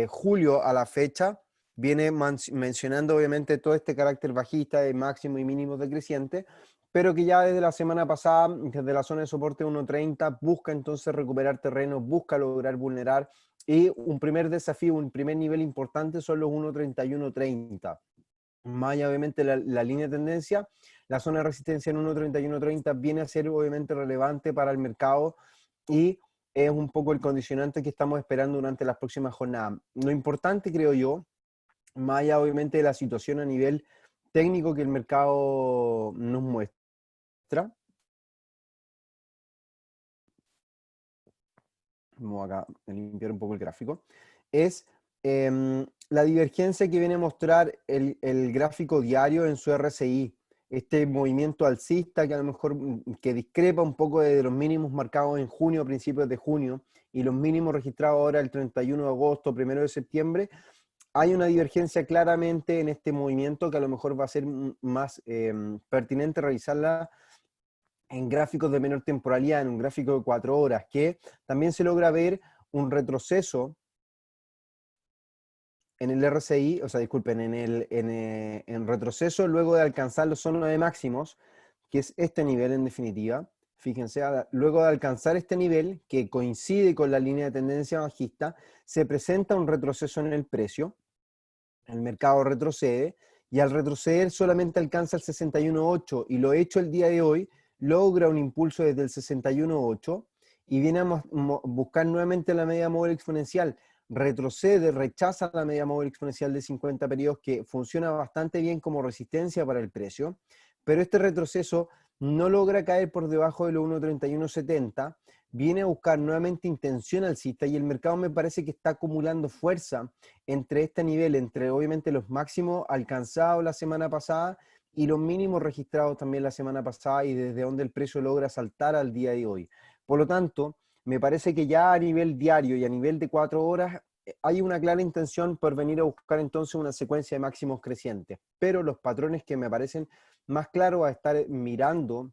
julio a la fecha viene mencionando obviamente todo este carácter bajista de máximo y mínimo decreciente, pero que ya desde la semana pasada, desde la zona de soporte 1.30, busca entonces recuperar terreno, busca lograr vulnerar, y un primer desafío, un primer nivel importante son los 1.31.30. Más allá obviamente la línea de tendencia, la zona de resistencia en 1.31.30 viene a ser obviamente relevante para el mercado y es un poco el condicionante que estamos esperando durante las próximas jornadas. Lo importante, creo yo, más allá obviamente de la situación a nivel técnico que el mercado nos muestra, vamos acá a limpiar un poco el gráfico, es la divergencia que viene a mostrar el gráfico diario en su RSI. Este movimiento alcista que a lo mejor que discrepa un poco de los mínimos marcados en junio, a principios de junio, y los mínimos registrados ahora el 31 de agosto, 1 de septiembre, hay una divergencia claramente en este movimiento que a lo mejor va a ser más pertinente realizarla en gráficos de menor temporalidad, en un gráfico de 4 horas, que también se logra ver un retroceso en el RSI, o sea, disculpen, en retroceso luego de alcanzar los zonas de máximos, que es este nivel en definitiva. Fíjense, luego de alcanzar este nivel, que coincide con la línea de tendencia bajista, se presenta un retroceso en el precio, el mercado retrocede, y al retroceder solamente alcanza el 61.8, y lo hecho el día de hoy logra un impulso desde el 61.8 y viene a buscar nuevamente la media móvil exponencial. Retrocede, rechaza la media móvil exponencial de 50 periodos, que funciona bastante bien como resistencia para el precio, pero este retroceso no logra caer por debajo de los 1.3170, viene a buscar nuevamente intención alcista, y el mercado me parece que está acumulando fuerza entre este nivel, entre obviamente los máximos alcanzados la semana pasada y los mínimos registrados también la semana pasada, y desde donde el precio logra saltar al día de hoy. Por lo tanto, me parece que ya a nivel diario y a nivel de 4 horas hay una clara intención por venir a buscar entonces una secuencia de máximos crecientes, pero los patrones que me parecen más claros a estar mirando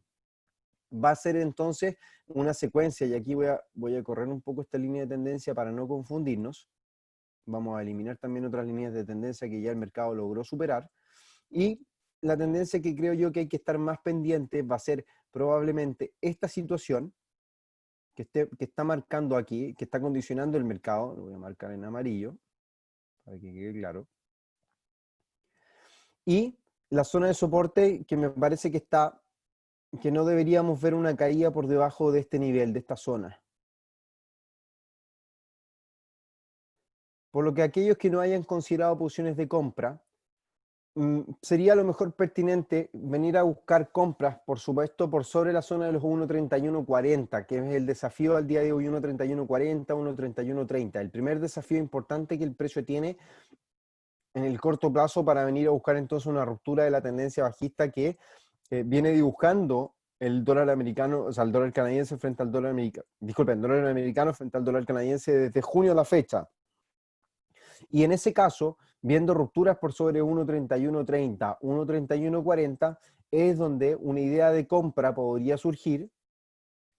va a ser entonces una secuencia, y aquí voy a correr un poco esta línea de tendencia para no confundirnos. Vamos a eliminar también otras líneas de tendencia que ya el mercado logró superar. Y la tendencia que creo yo que hay que estar más pendiente va a ser probablemente esta situación que está marcando aquí, que está condicionando el mercado. Lo voy a marcar en amarillo para que quede claro. Y la zona de soporte que me parece que no deberíamos ver una caída por debajo de este nivel, de esta zona. Por lo que aquellos que no hayan considerado posiciones de compra, sería a lo mejor pertinente venir a buscar compras, por supuesto, por sobre la zona de los 1.3140, que es el desafío al día de hoy, 1.3140, 1.3130. El primer desafío importante que el precio tiene en el corto plazo para venir a buscar entonces una ruptura de la tendencia bajista que viene dibujando el dólar americano, o sea, el dólar canadiense frente al dólar americano, disculpen, el dólar americano frente al dólar canadiense desde junio a la fecha. Y en ese caso, viendo rupturas por sobre 1.3130, 1.3140, es donde una idea de compra podría surgir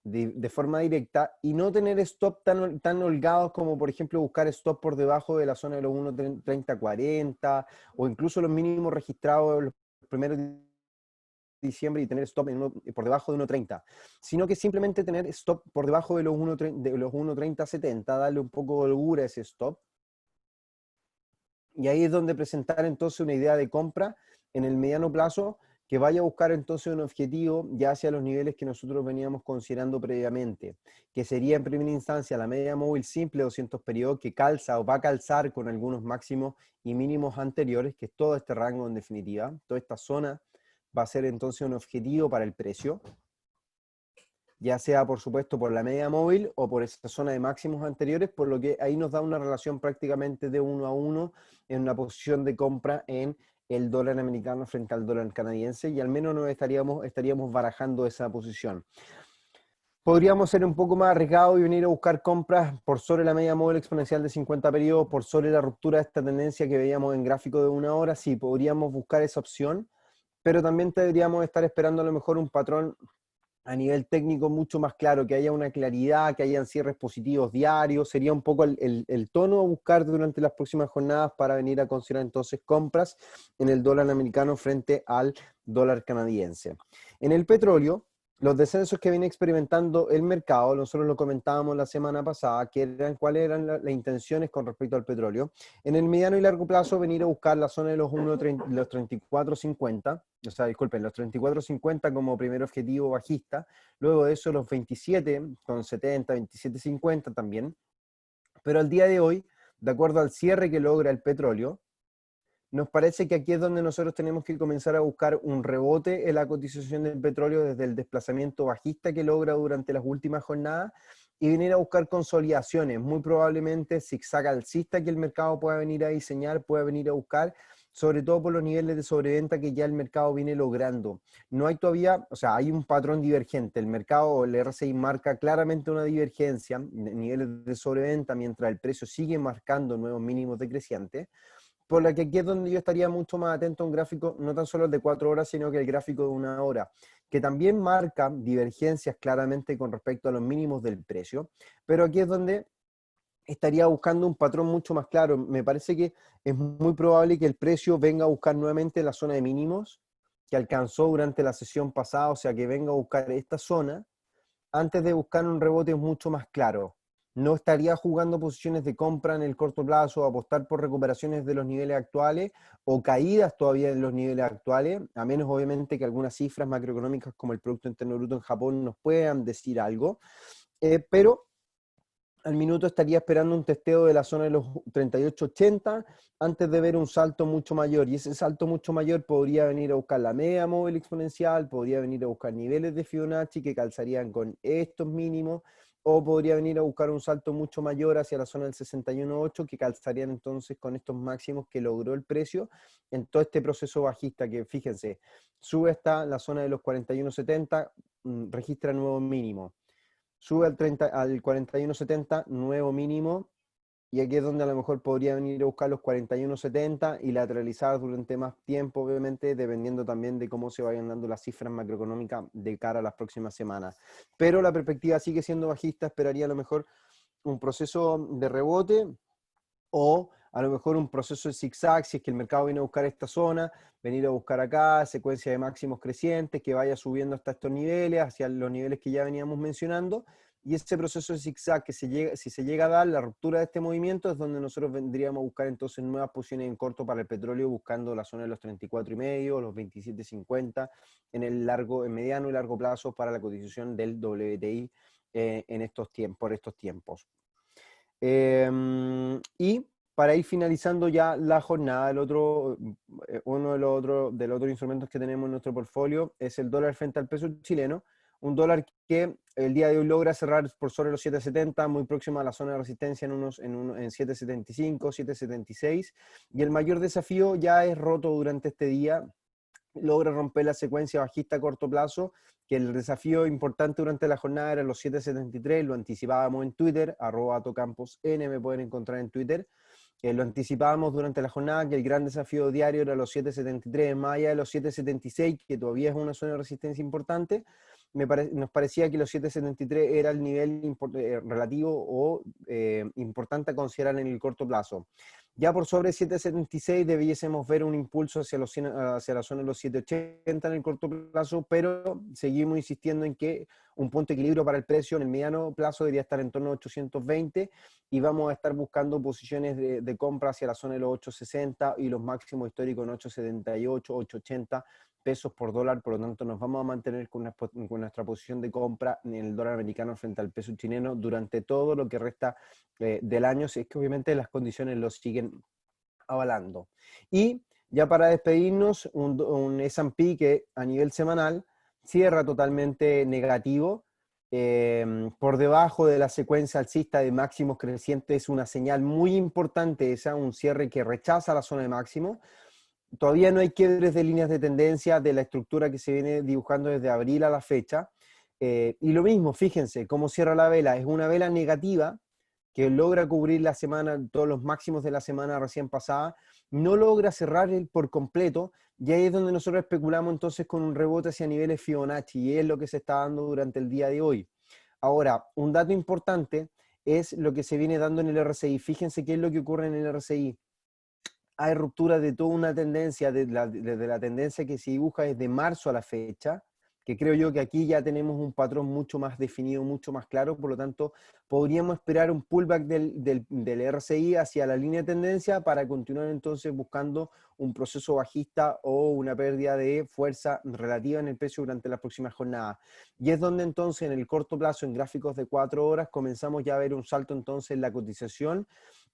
de forma directa y no tener stop tan holgados como, por ejemplo, buscar stop por debajo de la zona de los 1.3040 o incluso los mínimos registrados los primeros de diciembre y tener stop por debajo de 1.30, sino que simplemente tener stop por debajo de los 1.3070, darle un poco de holgura a ese stop. Y ahí es donde presentar entonces una idea de compra en el mediano plazo que vaya a buscar entonces un objetivo ya hacia los niveles que nosotros veníamos considerando previamente, que sería en primera instancia la media móvil simple 200 periodos, que calza o va a calzar con algunos máximos y mínimos anteriores, que es todo este rango en definitiva. Toda esta zona va a ser entonces un objetivo para el precio, ya sea por supuesto por la media móvil o por esa zona de máximos anteriores, por lo que ahí nos da una relación prácticamente de 1 a 1 en una posición de compra en el dólar americano frente al dólar canadiense, y al menos estaríamos barajando esa posición. Podríamos ser un poco más arriesgados y venir a buscar compras por sobre la media móvil exponencial de 50 periodos, por sobre la ruptura de esta tendencia que veíamos en gráfico de una hora. Sí, podríamos buscar esa opción, pero también deberíamos estar esperando a lo mejor un patrón a nivel técnico mucho más claro, que haya una claridad, que hayan cierres positivos diarios. Sería un poco el tono a buscar durante las próximas jornadas para venir a considerar entonces compras en el dólar americano frente al dólar canadiense. En el petróleo, los descensos que viene experimentando el mercado, nosotros lo comentábamos la semana pasada, que eran cuáles eran las intenciones con respecto al petróleo. En el mediano y largo plazo, venir a buscar la zona de los 34.50, o sea, disculpen, los 34.50 como primer objetivo bajista, luego de eso los 27,70, 27.50 también. Pero al día de hoy, de acuerdo al cierre que logra el petróleo, nos parece que aquí es donde nosotros tenemos que comenzar a buscar un rebote en la cotización del petróleo desde el desplazamiento bajista que logra durante las últimas jornadas y venir a buscar consolidaciones, muy probablemente zigzag alcista que el mercado pueda venir a diseñar, pueda venir a buscar, sobre todo por los niveles de sobreventa que ya el mercado viene logrando. No hay todavía, o sea, hay un patrón divergente, el mercado, el RSI marca claramente una divergencia, niveles de sobreventa, mientras el precio sigue marcando nuevos mínimos decrecientes, por la que aquí es donde yo estaría mucho más atento a un gráfico, no tan solo el de 4 horas, sino que el gráfico de una hora, que también marca divergencias claramente con respecto a los mínimos del precio, pero aquí es donde estaría buscando un patrón mucho más claro. Me parece que es muy probable que el precio venga a buscar nuevamente la zona de mínimos que alcanzó durante la sesión pasada, o sea, que venga a buscar esta zona, antes de buscar un rebote mucho más claro. No estaría jugando posiciones de compra en el corto plazo, apostar por recuperaciones de los niveles actuales o caídas todavía de los niveles actuales, a menos obviamente que algunas cifras macroeconómicas como el Producto Interno Bruto en Japón nos puedan decir algo, pero al minuto estaría esperando un testeo de la zona de los 38.80 antes de ver un salto mucho mayor, y ese salto mucho mayor podría venir a buscar la media móvil exponencial, podría venir a buscar niveles de Fibonacci que calzarían con estos mínimos, o podría venir a buscar un salto mucho mayor hacia la zona del 61.8 que calzarían entonces con estos máximos que logró el precio en todo este proceso bajista que, fíjense, sube hasta la zona de los 41.70, registra nuevo mínimo, sube al 41.70, nuevo mínimo, y aquí es donde a lo mejor podría venir a buscar los 41.70 y lateralizar durante más tiempo, obviamente, dependiendo también de cómo se vayan dando las cifras macroeconómicas de cara a las próximas semanas. Pero la perspectiva sigue siendo bajista, esperaría a lo mejor un proceso de rebote o a lo mejor un proceso de zigzag, si es que el mercado viene a buscar esta zona, venir a buscar acá, secuencia de máximos crecientes, que vaya subiendo hasta estos niveles, hacia los niveles que ya veníamos mencionando, y ese proceso de zigzag, que si se llega a dar la ruptura de este movimiento, es donde nosotros vendríamos a buscar entonces nuevas posiciones en corto para el petróleo, buscando la zona de los 34,5, los 27.50, en mediano y largo plazo para la cotización del WTI por estos tiempos. Y para ir finalizando ya la jornada, uno de los otros instrumentos que tenemos en nuestro portfolio es el dólar frente al peso chileno, un dólar que el día de hoy logra cerrar por sobre los 7.70, muy próximo a la zona de resistencia en 7.75, 7.76, y el mayor desafío ya es roto durante este día, logra romper la secuencia bajista a corto plazo, que el desafío importante durante la jornada era los 7.73, lo anticipábamos en Twitter, @tocamposn, me pueden encontrar en Twitter, lo anticipábamos durante la jornada, que el gran desafío diario era los 7.73, más allá de los 7.76, que todavía es una zona de resistencia importante. Nos parecía que los 7.73 era el nivel relativo o importante a considerar en el corto plazo. Ya por sobre 7.76 debiésemos ver un impulso hacia la zona de los 7.80 en el corto plazo, pero seguimos insistiendo en que un punto de equilibrio para el precio en el mediano plazo debería estar en torno a 820, y vamos a estar buscando posiciones de compra hacia la zona de los 8.60 y los máximos históricos en 8.78, 8.80 pesos por dólar. Por lo tanto nos vamos a mantener con nuestra posición de compra en el dólar americano frente al peso chileno durante todo lo que resta del año, si es que obviamente las condiciones lo siguen avalando. Y ya para despedirnos, un S&P que a nivel semanal cierra totalmente negativo, por debajo de la secuencia alcista de máximos crecientes, una señal muy importante esa, un cierre que rechaza la zona de máximo. Todavía no hay quiebres de líneas de tendencia de la estructura que se viene dibujando desde abril a la fecha. Y lo mismo, fíjense, cómo cierra la vela. Es una vela negativa que logra cubrir la semana, todos los máximos de la semana recién pasada, no logra cerrar por completo, y ahí es donde nosotros especulamos entonces con un rebote hacia niveles Fibonacci, y es lo que se está dando durante el día de hoy. Ahora, un dato importante es lo que se viene dando en el RSI. Fíjense qué es lo que ocurre en el RSI. Hay ruptura de toda una tendencia, desde la tendencia que se dibuja desde marzo a la fecha, que creo yo que aquí ya tenemos un patrón mucho más definido, mucho más claro, por lo tanto, podríamos esperar un pullback del RSI hacia la línea de tendencia para continuar entonces buscando un proceso bajista o una pérdida de fuerza relativa en el precio durante las próximas jornadas. Y es donde entonces en el corto plazo, en gráficos de 4 horas, comenzamos ya a ver un salto entonces en la cotización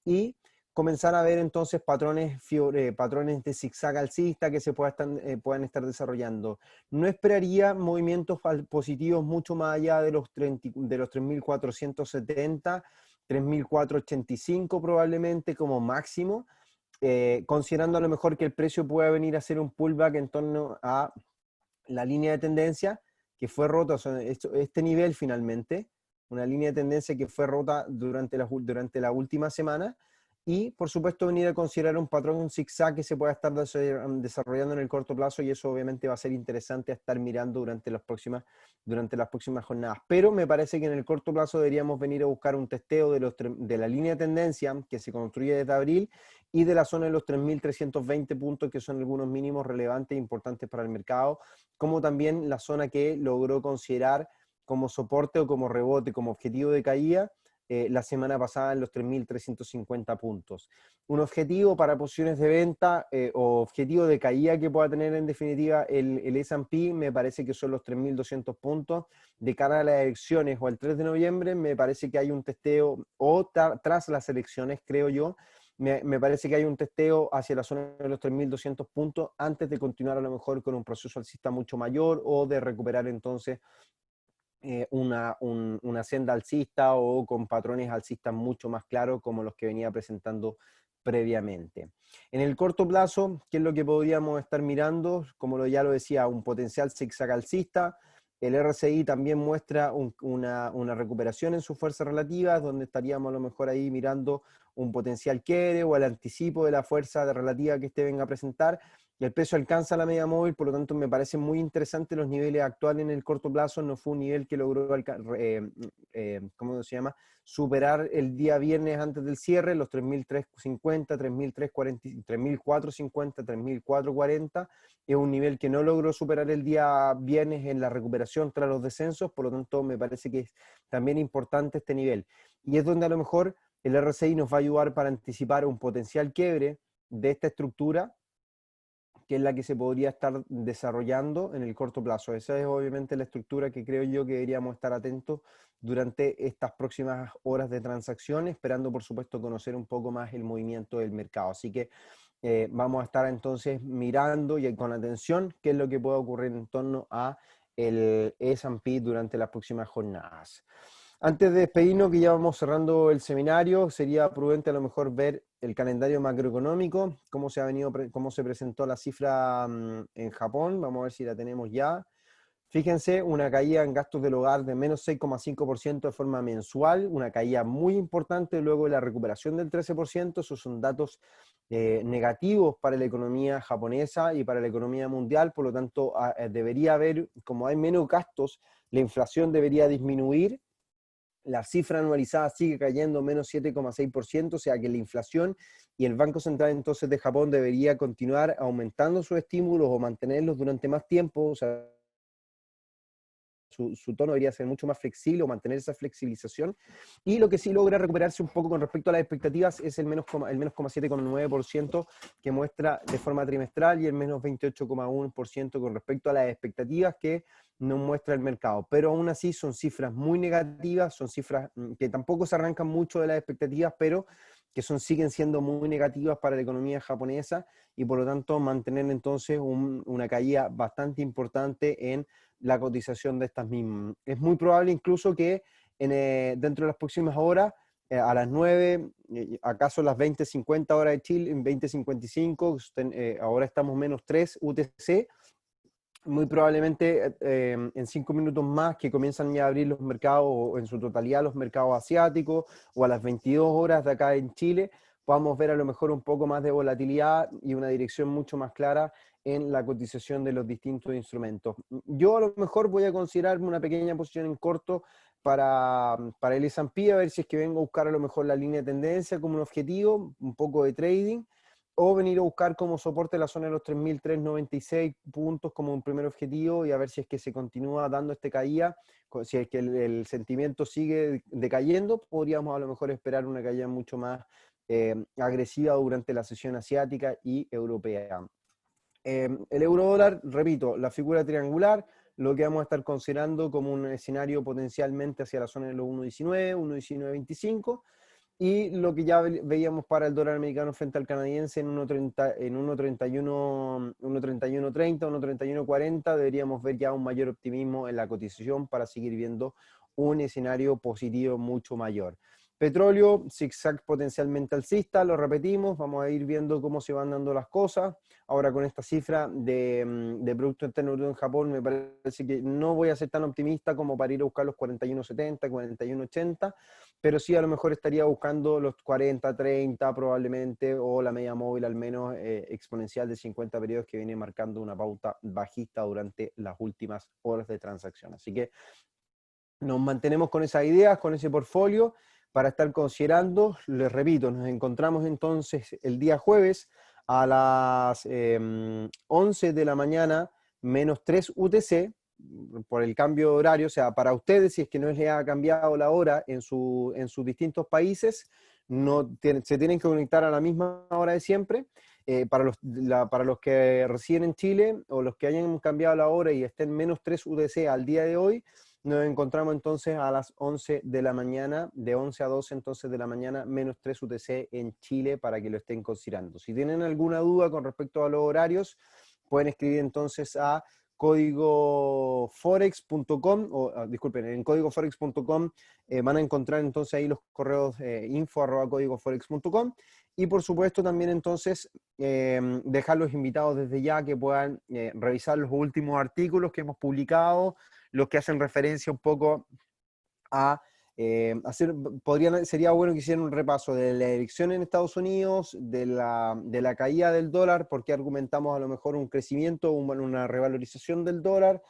y comenzar a ver entonces patrones de zigzag alcista que se puedan estar desarrollando. No esperaría movimientos positivos mucho más allá de los 3.470, 3.485 probablemente como máximo, considerando a lo mejor que el precio pueda venir a hacer un pullback en torno a la línea de tendencia que fue rota, o sea, este nivel finalmente, una línea de tendencia que fue rota durante la última semana, y por supuesto venir a considerar un patrón zigzag que se pueda estar desarrollando en el corto plazo, y eso obviamente va a ser interesante a estar mirando durante las próximas jornadas. Pero me parece que en el corto plazo deberíamos venir a buscar un testeo de la línea de tendencia que se construye desde abril y de la zona de los 3.320 puntos, que son algunos mínimos relevantes e importantes para el mercado, como también la zona que logró considerar como soporte o como rebote, como objetivo de caída, la semana pasada en los 3.350 puntos. Un objetivo para posiciones de venta o objetivo de caída que pueda tener en definitiva el S&P, me parece que son los 3.200 puntos. De cara a las elecciones o al 3 de noviembre, me parece que hay un testeo, o tras las elecciones, creo yo, me parece que hay un testeo hacia la zona de los 3.200 puntos antes de continuar a lo mejor con un proceso alcista mucho mayor o de recuperar entonces una senda alcista o con patrones alcistas mucho más claros como los que venía presentando previamente. En el corto plazo, ¿qué es lo que podríamos estar mirando? Como ya lo decía, un potencial zigzag alcista. El RSI también muestra una recuperación en sus fuerzas relativas, donde estaríamos a lo mejor ahí mirando un potencial quiebre o el anticipo de la fuerza relativa que este venga a presentar. Y el precio alcanza la media móvil, por lo tanto me parecen muy interesantes los niveles actuales en el corto plazo. No fue un nivel que logró, ¿cómo se llama?, superar el día viernes antes del cierre, los 3.350, 3.450, 3.440. Es un nivel que no logró superar el día viernes en la recuperación tras los descensos, por lo tanto me parece que es también importante este nivel. Y es donde a lo mejor el RSI nos va a ayudar para anticipar un potencial quiebre de esta estructura, que es la que se podría estar desarrollando en el corto plazo. Esa es obviamente la estructura que creo yo que deberíamos estar atentos durante estas próximas horas de transacción, esperando por supuesto conocer un poco más el movimiento del mercado. Así que vamos a estar entonces mirando y con atención qué es lo que puede ocurrir en torno a el S&P durante las próximas jornadas. Antes de despedirnos, que ya vamos cerrando el seminario, sería prudente a lo mejor ver el calendario macroeconómico, cómo se presentó la cifra en Japón. Vamos a ver si la tenemos ya. Fíjense, una caída en gastos del hogar de menos 6,5% de forma mensual, una caída muy importante luego de la recuperación del 13%. Esos son datos negativos para la economía japonesa y para la economía mundial, por lo tanto debería haber, como hay menos gastos, la inflación debería disminuir. La cifra anualizada sigue cayendo menos 7,6%, o sea que la inflación y el Banco Central entonces de Japón debería continuar aumentando sus estímulos o mantenerlos durante más tiempo, o sea, su tono debería ser mucho más flexible o mantener esa flexibilización. Y lo que sí logra recuperarse un poco con respecto a las expectativas es el menos 7,9% que muestra de forma trimestral, y el menos 28,1% con respecto a las expectativas que no muestra el mercado. Pero aún así son cifras muy negativas, son cifras que tampoco se arrancan mucho de las expectativas, pero que siguen siendo muy negativas para la economía japonesa, y por lo tanto mantener entonces una caída bastante importante en la cotización de estas mismas. Es muy probable incluso que dentro de las próximas horas, a las 9, acaso las 20:50 horas de Chile, en 20:55, ahora estamos menos 3 UTC, muy probablemente en 5 minutos más que comienzan ya a abrir los mercados, o en su totalidad los mercados asiáticos, o a las 22 horas de acá en Chile, podamos ver a lo mejor un poco más de volatilidad y una dirección mucho más clara en la cotización de los distintos instrumentos. Yo a lo mejor voy a considerarme una pequeña posición en corto para el S&P, a ver si es que vengo a buscar a lo mejor la línea de tendencia como un objetivo, un poco de trading, o venir a buscar como soporte la zona de los 3.396 puntos como un primer objetivo, y a ver si es que se continúa dando este caída, si es que el sentimiento sigue decayendo, podríamos a lo mejor esperar una caída mucho más agresiva durante la sesión asiática y europea. El euro dólar, repito, la figura triangular, lo que vamos a estar considerando como un escenario potencialmente hacia la zona de los 1.19, 1.1925, y lo que ya veíamos para el dólar americano frente al canadiense en 1.30, en 1.31, 1.31.30, 1.31.40, deberíamos ver ya un mayor optimismo en la cotización para seguir viendo un escenario positivo mucho mayor. Petróleo, zigzag potencialmente alcista, lo repetimos, vamos a ir viendo cómo se van dando las cosas. Ahora con esta cifra de Producto Interno Bruto en Japón, me parece que no voy a ser tan optimista como para ir a buscar los 41.70, 41.80, pero sí a lo mejor estaría buscando los 40-30 probablemente, o la media móvil al menos exponencial de 50 periodos que viene marcando una pauta bajista durante las últimas horas de transacción. Así que nos mantenemos con esas ideas, con ese portfolio para estar considerando. Les repito, nos encontramos entonces el día jueves a las 11 de la mañana, menos 3 UTC, por el cambio de horario. O sea, para ustedes, si es que no les ha cambiado la hora en sus distintos países, se tienen que conectar a la misma hora de siempre. Para los que residen en Chile, o los que hayan cambiado la hora y estén menos 3 UTC al día de hoy, nos encontramos entonces a las 11 de la mañana, de 11 a 12 entonces de la mañana, menos 3 UTC en Chile, para que lo estén considerando. Si tienen alguna duda con respecto a los horarios, pueden escribir entonces a códigoforex.com, disculpen, en códigoforex.com van a encontrar entonces ahí los correos info@códigoforex.com, y por supuesto también entonces dejar los invitados desde ya que puedan revisar los últimos artículos que hemos publicado, los que hacen referencia un poco a sería bueno que hicieran un repaso de la elección en Estados Unidos, de la caída del dólar, porque argumentamos a lo mejor un crecimiento, una revalorización del dólar,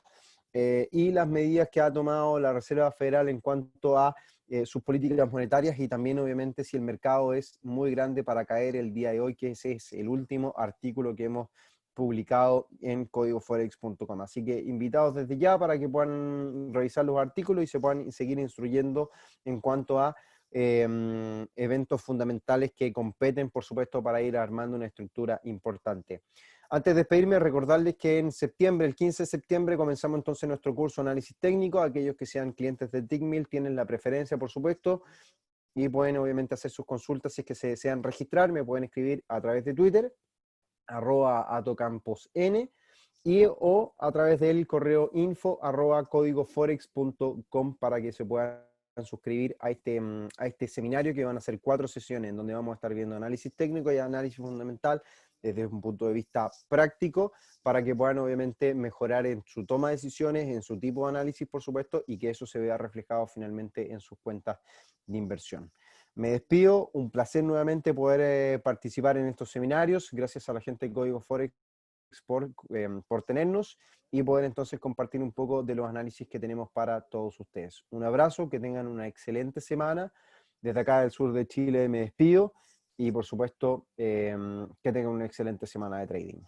y las medidas que ha tomado la Reserva Federal en cuanto a sus políticas monetarias, y también obviamente si el mercado es muy grande para caer el día de hoy, que ese es el último artículo que hemos publicado en códigoforex.com. Así que invitados desde ya para que puedan revisar los artículos y se puedan seguir instruyendo en cuanto a eventos fundamentales que competen, por supuesto, para ir armando una estructura importante. Antes de despedirme, recordarles que en septiembre, el 15 de septiembre, comenzamos entonces nuestro curso de análisis técnico. Aquellos que sean clientes de Tickmill tienen la preferencia, por supuesto, y pueden obviamente hacer sus consultas. Si es que se desean registrar, me pueden escribir a través de Twitter, @atocamposn, o a través del correo info@códigoforex.com, para que se puedan suscribir a este seminario, que van a ser 4 sesiones, en donde vamos a estar viendo análisis técnico y análisis fundamental desde un punto de vista práctico, para que puedan obviamente mejorar en su toma de decisiones, en su tipo de análisis, por supuesto, y que eso se vea reflejado finalmente en sus cuentas de inversión. Me despido, un placer nuevamente poder participar en estos seminarios. Gracias a la gente de Código Forex por tenernos, y poder entonces compartir un poco de los análisis que tenemos para todos ustedes. Un abrazo, que tengan una excelente semana. Desde acá del sur de Chile me despido, y por supuesto que tengan una excelente semana de trading.